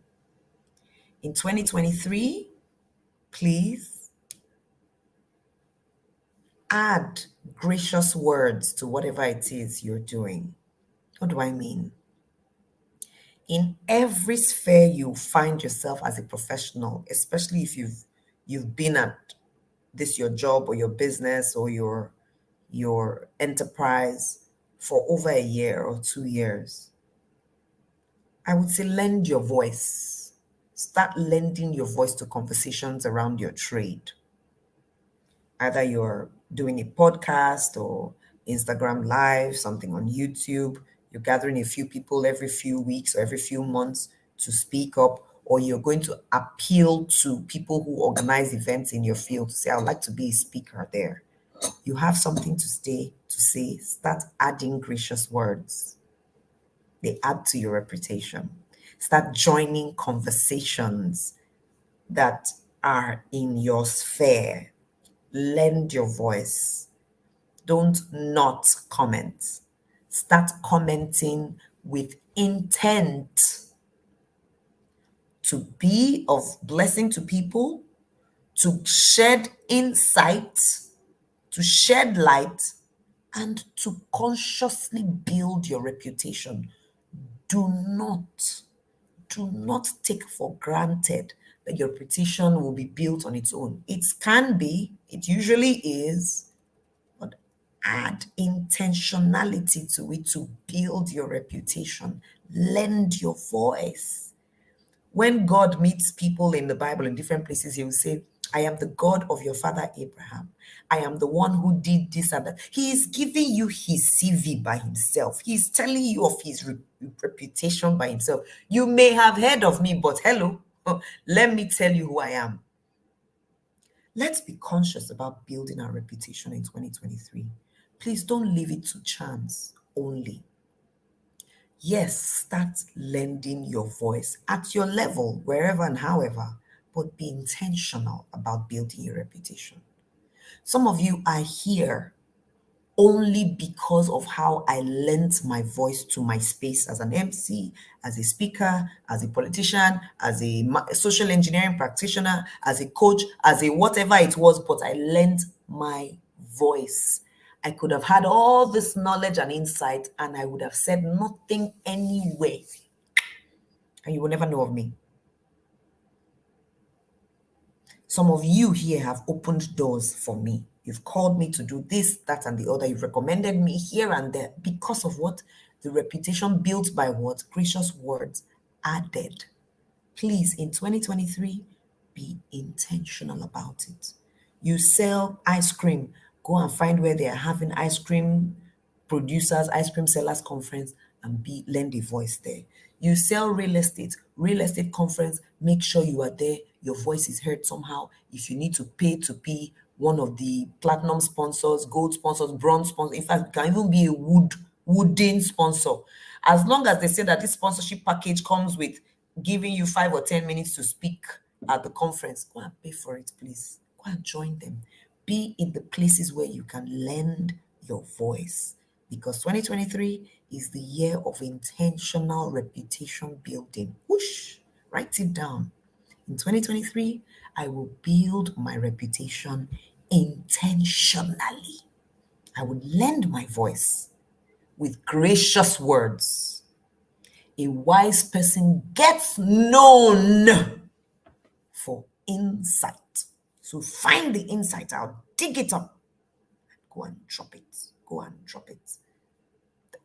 In 2023, please add gracious words to whatever it is you're doing. What do I mean? In every sphere you find yourself as a professional, especially if you've been at this your job or your business or your enterprise for over a year or 2 years, I would say lend your voice. Start lending your voice to conversations around your trade. Either you're doing a podcast or Instagram Live, something on YouTube, you're gathering a few people every few weeks or every few months to speak up, or you're going to appeal to people who organize events in your field to say, I'd like to be a speaker there. You have something to say, start adding gracious words. They add to your reputation. Start joining conversations that are in your sphere. Lend your voice. Don't not comment. Start commenting with intent to be of blessing to people, to shed insight, to shed light, and to consciously build your reputation. Do not, do not take for granted that your reputation will be built on its own. It can be, it usually is, but add intentionality to it to build your reputation. Lend your voice. When God meets people in the Bible in different places, he will say, I am the God of your father Abraham. I am the one who did this and that. He is giving you his CV by himself. He's telling you of his reputation by himself. You may have heard of me, but hello, let me tell you who I am. Let's be conscious about building our reputation in 2023. Please don't leave it to chance only. Yes, start lending your voice at your level, wherever and however, but be intentional about building your reputation. Some of you are here only because of how I lent my voice to my space as an MC, as a speaker, as a politician, as a social engineering practitioner, as a coach, as a whatever it was, but I lent my voice. I could have had all this knowledge and insight, and I would have said nothing anyway. And you will never know of me. Some of you here have opened doors for me. You've called me to do this, that, and the other. You've recommended me here and there because of what? The reputation built by what? Gracious words added. Please, in 2023, be intentional about it. You sell ice cream, go and find where they are having ice cream producers, ice cream sellers conference, and lend a voice there. You sell real estate conference, make sure you are there, your voice is heard somehow. If you need to be one of the platinum sponsors, gold sponsors, bronze sponsors, in fact, it can even be a wooden sponsor. As long as they say that this sponsorship package comes with giving you 5 or 10 minutes to speak at the conference, go and pay for it, please. Go and join them. Be in the places where you can lend your voice, because 2023 is the year of intentional reputation building. Whoosh, write it down. In 2023, I will build my reputation intentionally. I would lend my voice with gracious words. A wise person gets known for insight. So find the insight out, dig it up, go and drop it. Go and drop it.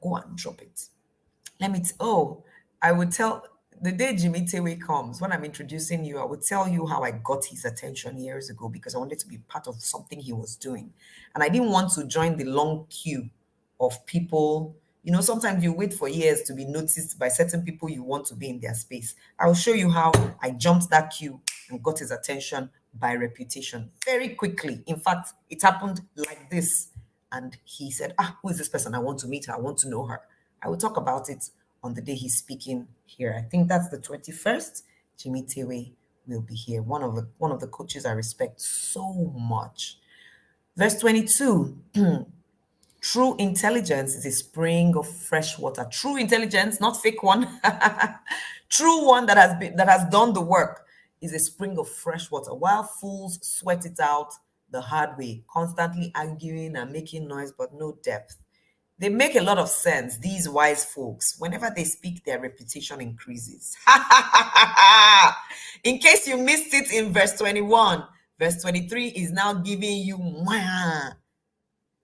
Go and drop it. I would tell the day Jimmy Tewe comes, when I'm introducing you, I would tell you how I got his attention years ago because I wanted to be part of something he was doing. And I didn't want to join the long queue of people. You know, sometimes you wait for years to be noticed by certain people you want to be in their space. I'll show you how I jumped that queue and got his attention by reputation very quickly. In fact, it happened like this. And he said, who is this person? I want to meet her. I want to know her. I will talk about it on the day he's speaking here. I think that's the 21st. Jimmy Tewe will be here. One of the coaches I respect so much. Verse 22. True intelligence is a spring of fresh water. True intelligence, not fake one. True one that has done the work is a spring of fresh water. While fools sweat it out the hard way, constantly arguing and making noise, but no depth. They make a lot of sense, these wise folks. Whenever they speak, their reputation increases. In case you missed it in verse 21, verse 23 is now giving you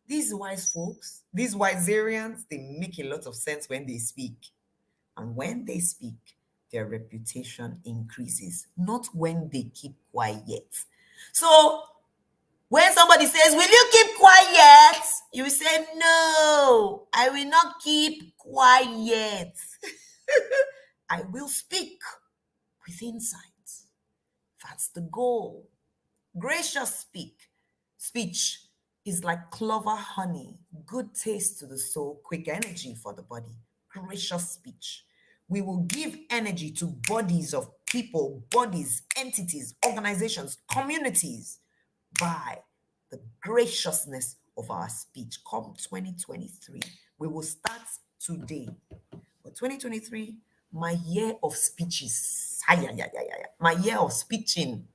these wise folks, these Wiserians, they make a lot of sense when they speak. And when they speak, their reputation increases, not when they keep quiet. So when somebody says, will you keep quiet? You say, no, I will not keep quiet. I will speak with insight. That's the goal. Gracious speech is like clover honey, good taste to the soul, quick energy for the body. Gracious speech. We will give energy to bodies of people, bodies, entities, organizations, communities by the graciousness of our speech. Come 2023, we will start today. But 2023, my year of speeches, my year of speeching,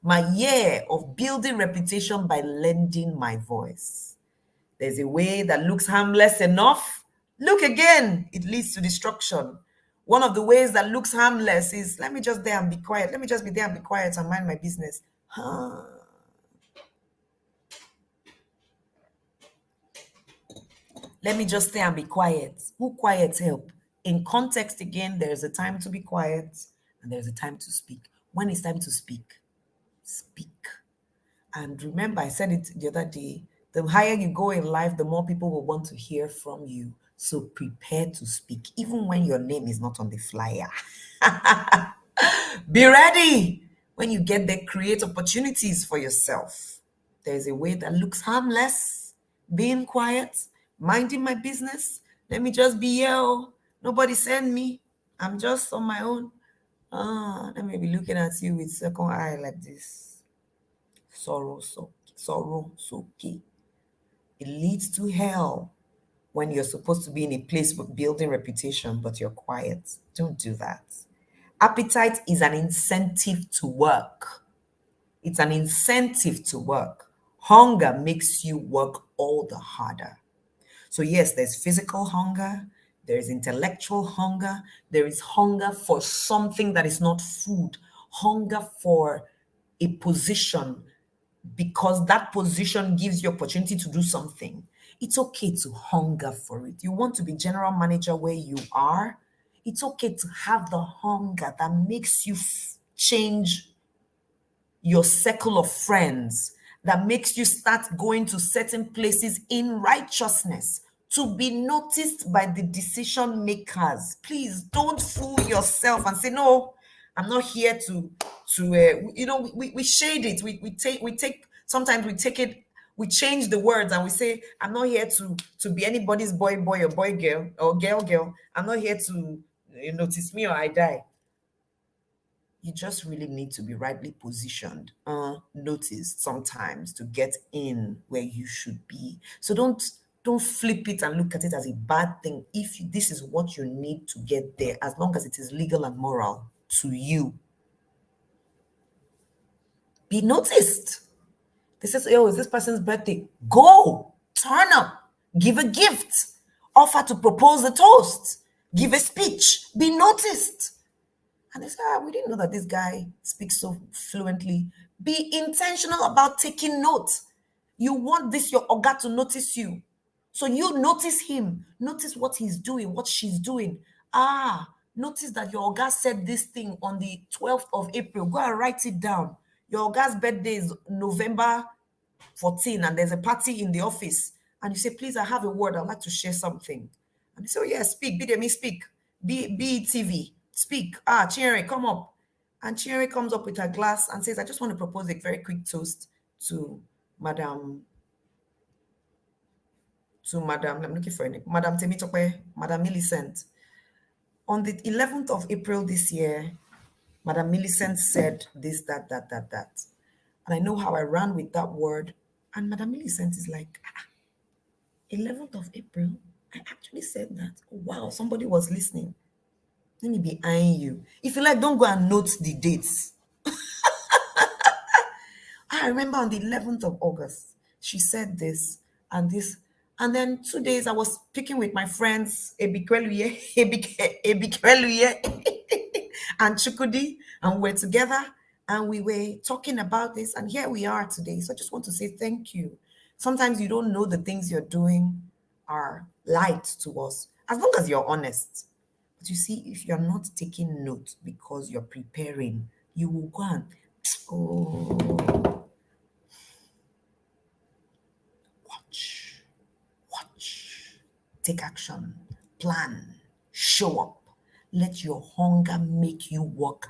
my year of building reputation by lending my voice. There's a way that looks harmless enough. Look again, it leads to destruction. One of the ways that looks harmless is let me just there and be quiet. Let me just be there and be quiet and mind my business. Huh. Let me just stay and be quiet. Who quiet help? In context, again, there's a time to be quiet and there's a time to speak. When it's time to speak, speak. And remember, I said it the other day, the higher you go in life, the more people will want to hear from you. So prepare to speak, even when your name is not on the flyer. Be ready. When you get there, create opportunities for yourself. There's a way that looks harmless, being quiet, minding my business. Let me just be here. Oh. Nobody send me. I'm just on my own. Let me be looking at you with second eye like this. Sorrow, so key. It leads to hell when you're supposed to be in a place building reputation, but you're quiet. Don't do that. Appetite is an incentive to work. It's an incentive to work. Hunger makes you work all the harder. So, yes, there's physical hunger, there's intellectual hunger, there is hunger for something that is not food, hunger for a position because that position gives you opportunity to do something. It's okay to hunger for it. You want to be general manager where you are. It's okay to have the hunger that makes you change your circle of friends, that makes you start going to certain places in righteousness to be noticed by the decision makers. Please don't fool yourself and say, no, I'm not here we shade it. Sometimes we take it, we change the words and we say, I'm not here to be anybody's boy or boy girl or girl. I'm not here to notice me or I die. You just really need to be rightly positioned, noticed sometimes to get in where you should be. So don't flip it and look at it as a bad thing. If this is what you need to get there, as long as it is legal and moral to you, be noticed. This is, oh, is this person's birthday? Go, turn up, give a gift, offer to propose a toast, give a speech, be noticed. And they say, we didn't know that this guy speaks so fluently. Be intentional about taking note. You want your oga to notice you. So you notice him. Notice what he's doing, what she's doing. Notice that your oga said this thing on the 12th of April. Go and write it down. Your oga's birthday is November 14 and there's a party in the office. And you say, please, I have a word. I'd like to share something. And they say, oh, yeah, speak. Bidemi, speak. BTV. Speak. Chinere, come up. And Chinere comes up with her glass and says, I just want to propose a very quick toast to Madam, I'm looking for a name, Madam Temitope, Madam Millicent. On the 11th of April this year, Madam Millicent said this, that. And I know how I ran with that word. And Madam Millicent is like, 11th of April, I actually said that. Oh, wow, somebody was listening. Let me be eyeing you. If you like, don't go and note the dates. I remember on the 11th of August, she said this and this. And then 2 days I was speaking with my friends, Ebikweluye, and Chukudi, and we're together and we were talking about this. And here we are today. So I just want to say thank you. Sometimes you don't know the things you're doing are light to us, as long as you're honest. But you see, if you're not taking note because you're preparing, you will go and, watch, take action, plan, show up. Let your hunger make you work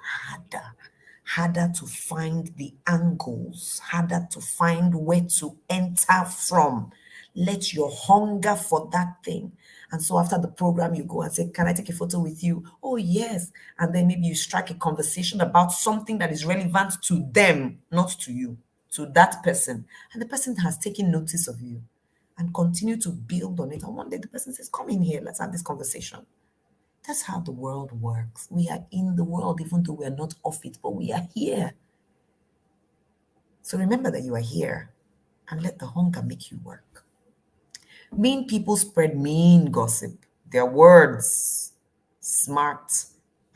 harder to find the angles, harder to find where to enter from. Let your hunger for that thing. And so after the program, you go and say, can I take a photo with you? Oh, yes. And then maybe you strike a conversation about something that is relevant to them, not to you, to that person. And the person has taken notice of you and continue to build on it. And one day the person says, come in here, let's have this conversation. That's how the world works. We are in the world, even though we're not of it, but we are here. So remember that you are here and let the hunger make you work. Mean people spread mean gossip. Their words smart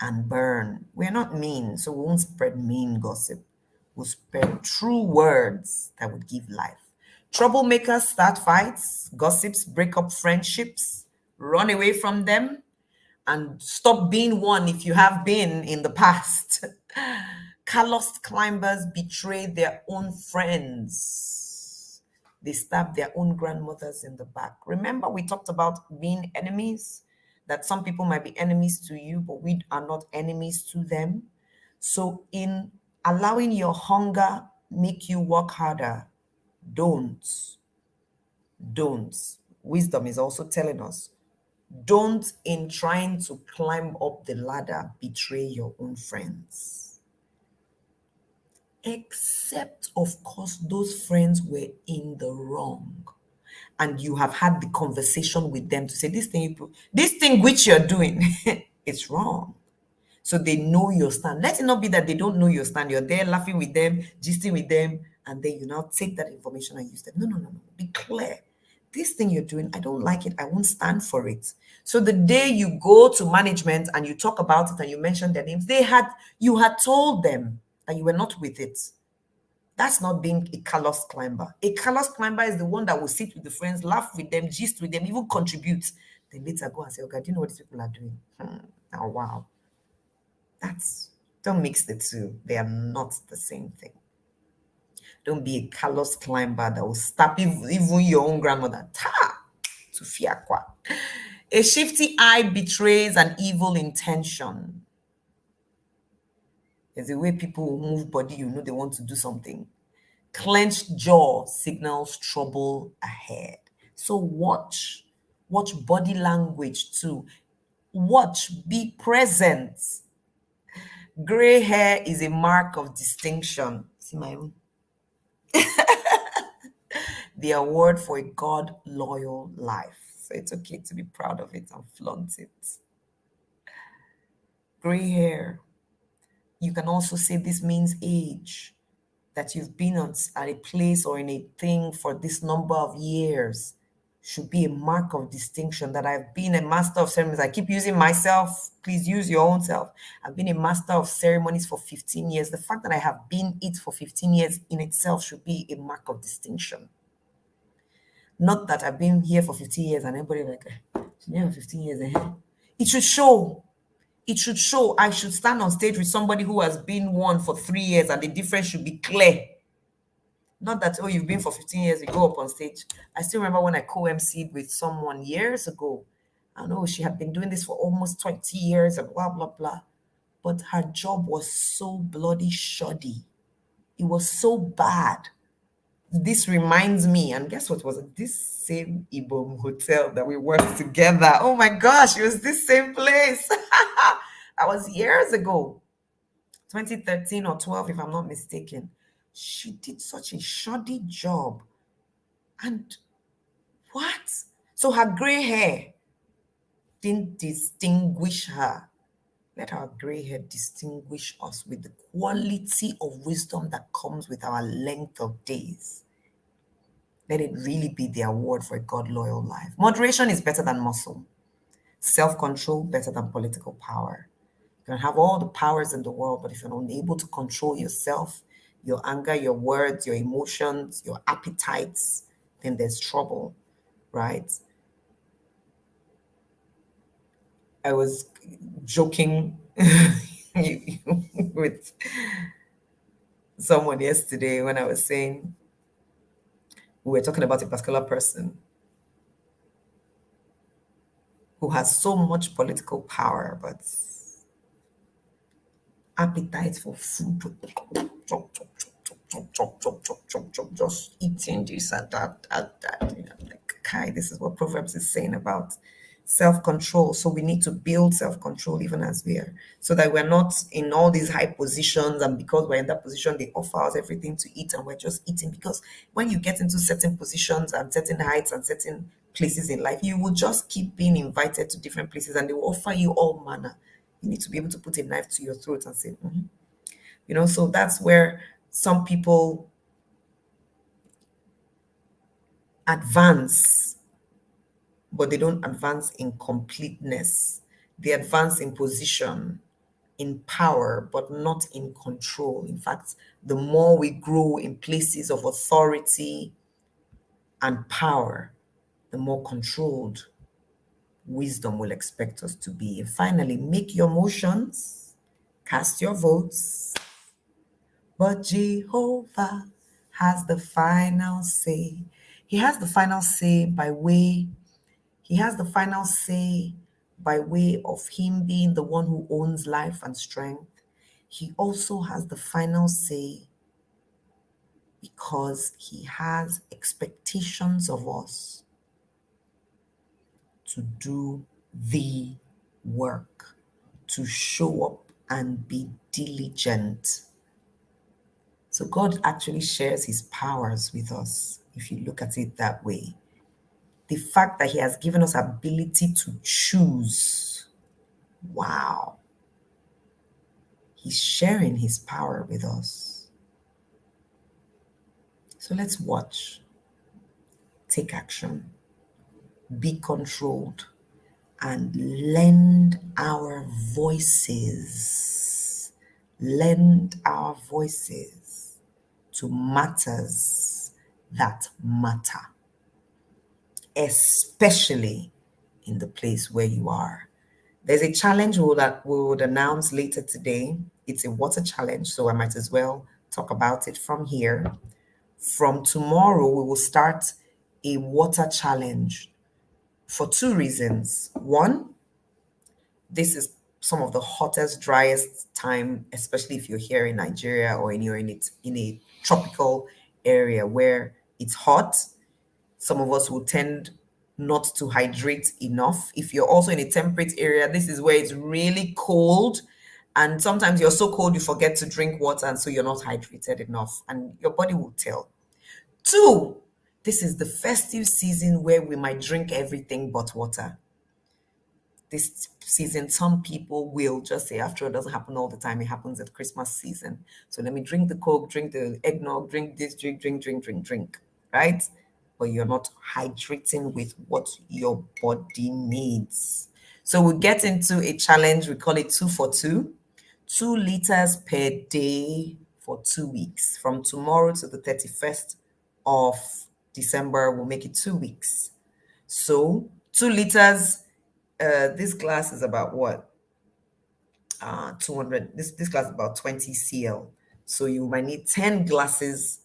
and burn. We're not mean, so we won't spread mean gossip. We'll spread true words that would give life. Troublemakers start fights, gossips break up friendships, run away from them, and stop being one if you have been in the past. Calloused climbers betray their own friends. They stab their own grandmothers in the back. Remember, we talked about being enemies, that some people might be enemies to you, but we are not enemies to them. So, in allowing your hunger make you work harder, don't. Don't. Wisdom is also telling us, don't, in trying to climb up the ladder, betray your own friends. Except, of course, those friends were in the wrong. And you have had the conversation with them to say, this thing which you're doing, it's wrong. So they know your stand. Let it not be that they don't know your stand. You're there laughing with them, gisting with them, and then you now take that information and use them. No, no, no, no. Be clear. This thing you're doing, I don't like it. I won't stand for it. So the day you go to management and you talk about it and you mention their names, you had told them and you were not with it. That's not being a callous climber. A callous climber is the one that will sit with the friends, laugh with them, gist with them, even contribute. Then later go and say, okay, do you know what these people are doing? Oh, wow. Don't mix the two. They are not the same thing. Don't be a callous climber that will stab even your own grandmother. To fiakwa. A shifty eye betrays an evil intention. There's a way people will move body, you know they want to do something. Clenched jaw signals trouble ahead. So watch body language too. Watch, be present. Gray hair is a mark of distinction. See my own. The award for a God loyal life. So it's okay to be proud of it and flaunt it. Gray hair. You can also say this means age, that you've been at a place or in a thing for this number of years should be a mark of distinction. That I've been a master of ceremonies. I keep using myself. Please use your own self. I've been a master of ceremonies for 15 years. The fact that I have been it for 15 years in itself should be a mark of distinction. Not that I've been here for 15 years and everybody like, she's been here for 15 years. It should show. It should show. I should stand on stage with somebody who has been one for 3 years and the difference should be clear. Not that, oh, you've been for 15 years, you go up on stage. I still remember when I co-emceed with someone years ago. I know she had been doing this for almost 20 years and blah, blah, blah. But her job was so bloody shoddy. It was so bad. This reminds me, and guess what was it? This same Ibom hotel that we worked together. Oh my gosh, it was this same place. That was years ago, 2013 or 12, if I'm not mistaken. She did such a shoddy job. And what? So her gray hair didn't distinguish her. Let our gray hair distinguish us with the quality of wisdom that comes with our length of days. Let it really be the award for a God loyal life. Moderation is better than muscle. Self-control better than political power. You can have all the powers in the world, but if you're unable to control yourself, your anger, your words, your emotions, your appetites, then there's trouble, right? I was joking with someone yesterday when I was saying, we were talking about a particular person who has so much political power, but appetite for food. Just eating this and that. You know, like, Kai, this is what Proverbs is saying about self-control. So we need to build self-control even as we are, so that we're not in all these high positions, and because we're in that position, they offer us everything to eat and we're just eating. Because when you get into certain positions and certain heights and certain places in life, you will just keep being invited to different places and they will offer you all manner. You need to be able to put a knife to your throat and say, you know, so that's where some people advance but they don't advance in completeness. They advance in position, in power, but not in control. In fact, the more we grow in places of authority and power, the more controlled wisdom will expect us to be. And finally, make your motions, cast your votes, but Jehovah has the final say. He has the final say by way He has the final say by way of him being the one who owns life and strength. He also has the final say because he has expectations of us to do the work, to show up and be diligent. So God actually shares his powers with us, if you look at it that way. The fact that he has given us ability to choose. Wow. He's sharing his power with us. So let's watch, take action, be controlled, and lend our voices. Lend our voices to matters that matter, especially in the place where you are. There's a challenge that we would announce later today. It's a water challenge, so I might as well talk about it from here. From tomorrow, we will start a water challenge for two reasons. One, this is some of the hottest, driest time, especially if you're here in Nigeria or you're in a tropical area where it's hot. Some of us will tend not to hydrate enough. If you're also in a temperate area, this is where it's really cold. And sometimes you're so cold you forget to drink water, and so you're not hydrated enough, and your body will tell. Two, this is the festive season where we might drink everything but water. This season, some people will just say, after it doesn't happen all the time, it happens at Christmas season. So let me drink the Coke, drink the eggnog, drink this, drink, right? But you're not hydrating with what your body needs. So we get into a challenge, we call it 2 for 2, 2 liters per day for 2 weeks. From tomorrow to the 31st of December, we'll make it 2 weeks. So 2 liters, this glass is about what? 200. This glass is about 20 cl. So you might need 10 glasses.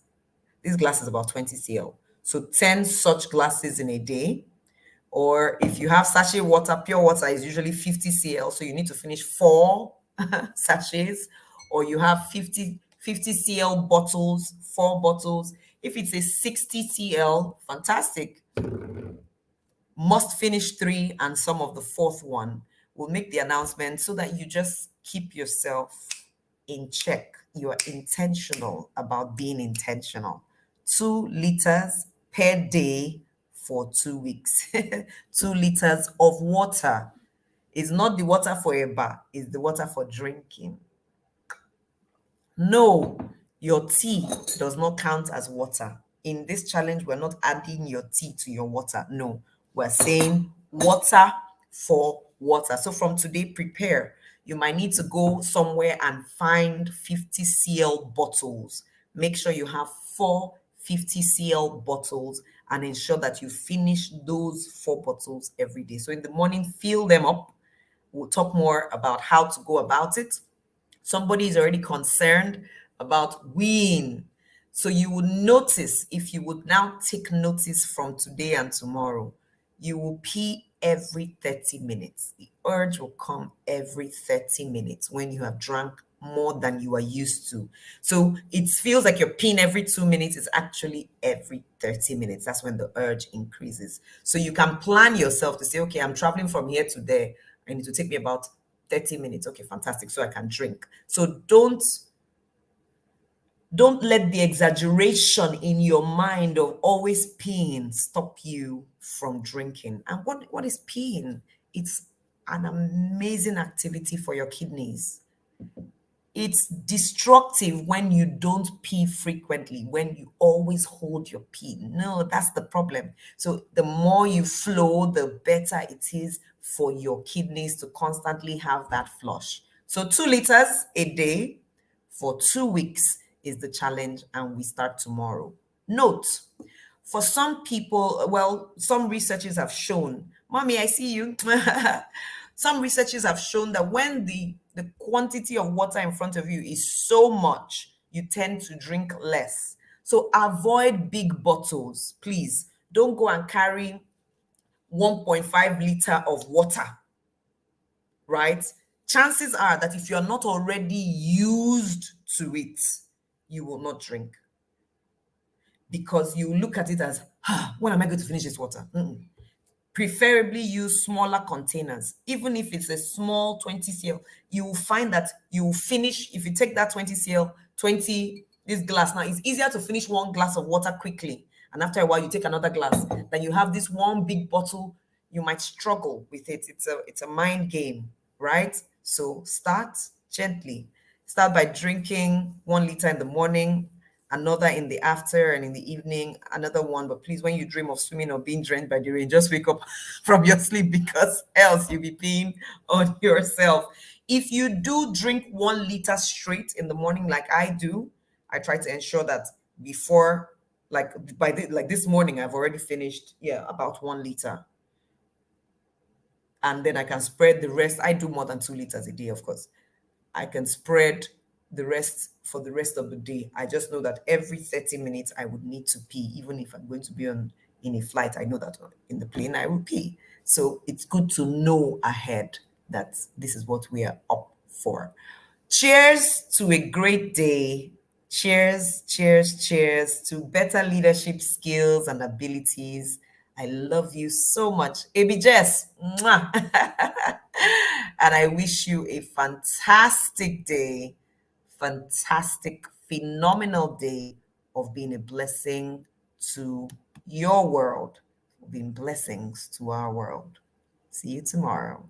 This glass is about 20 cl. So 10 such glasses in a day. Or if you have sachet water, pure water is usually 50 cl. So you need to finish 4 sachets. Or you have 50 cl bottles, 4 bottles. If it's a 60 cl, fantastic. Must finish 3 and some of the fourth one. We'll make the announcement so that you just keep yourself in check. You are intentional about being intentional. 2 liters per day for 2 weeks. 2 liters of water. It's not the water for a bar, it's the water for drinking. No, your tea does not count as water. In this challenge, we're not adding your tea to your water. No, we're saying water for water. So from today, prepare. You might need to go somewhere and find 50 cl bottles. Make sure you have 4 50 cl bottles and ensure that you finish those 4 bottles every day. So in the morning, fill them up. We'll talk more about how to go about it. Somebody is already concerned about weeing. So you will notice, if you would now take notice from today and tomorrow, you will pee every 30 minutes. The urge will come every 30 minutes when you have drank more than you are used to. So it feels like you're peeing every 2 minutes. It's actually every 30 minutes. That's when the urge increases. So you can plan yourself to say, okay, I'm traveling from here to there. I need to take me about 30 minutes. Okay, fantastic. So I can drink. So don't let the exaggeration in your mind of always peeing stop you from drinking. And what is peeing? It's an amazing activity for your kidneys. It's destructive when you don't pee frequently, when you always hold your pee. No, that's the problem. So the more you flow, the better it is for your kidneys to constantly have that flush. So 2 liters a day for 2 weeks is the challenge, and we start tomorrow. Note, for some people, well, some researchers have shown, Mommy, I see you. Some researchers have shown that when the quantity of water in front of you is so much, you tend to drink less. So avoid big bottles, please. Don't go and carry 1.5 liter of water, right? Chances are that if you're not already used to it, you will not drink, because you look at it as, when am I going to finish this water? Preferably use smaller containers. Even if it's a small 20 cl, you will find that you will finish, if you take that 20 cl, 20, this glass, now it's easier to finish one glass of water quickly, and after a while you take another glass, then you have this one big bottle. You might struggle with it. It's a mind game, right? So start gently. Start by drinking 1 liter in the morning, another in the after and in the evening, another one. But please, when you dream of swimming or being drenched by the rain, just wake up from your sleep, because else you'll be peeing on yourself. If you do drink 1 liter straight in the morning, like I do, I try to ensure that before, like this morning, I've already finished, about 1 liter. And then I can spread the rest. I do more than 2 liters a day, of course. I can spread the rest for the rest of the day. I just know that every 30 minutes I would need to pee, even if I'm going to be in a flight. I know that in the plane I will pee. So it's good to know ahead that this is what we are up for. Cheers to a great day. Cheers, cheers, cheers to better leadership skills and abilities. I love you so much. AB Jess. Mwah. And I wish you a fantastic day, fantastic, phenomenal day of being a blessing to your world, of being blessings to our world. See you tomorrow.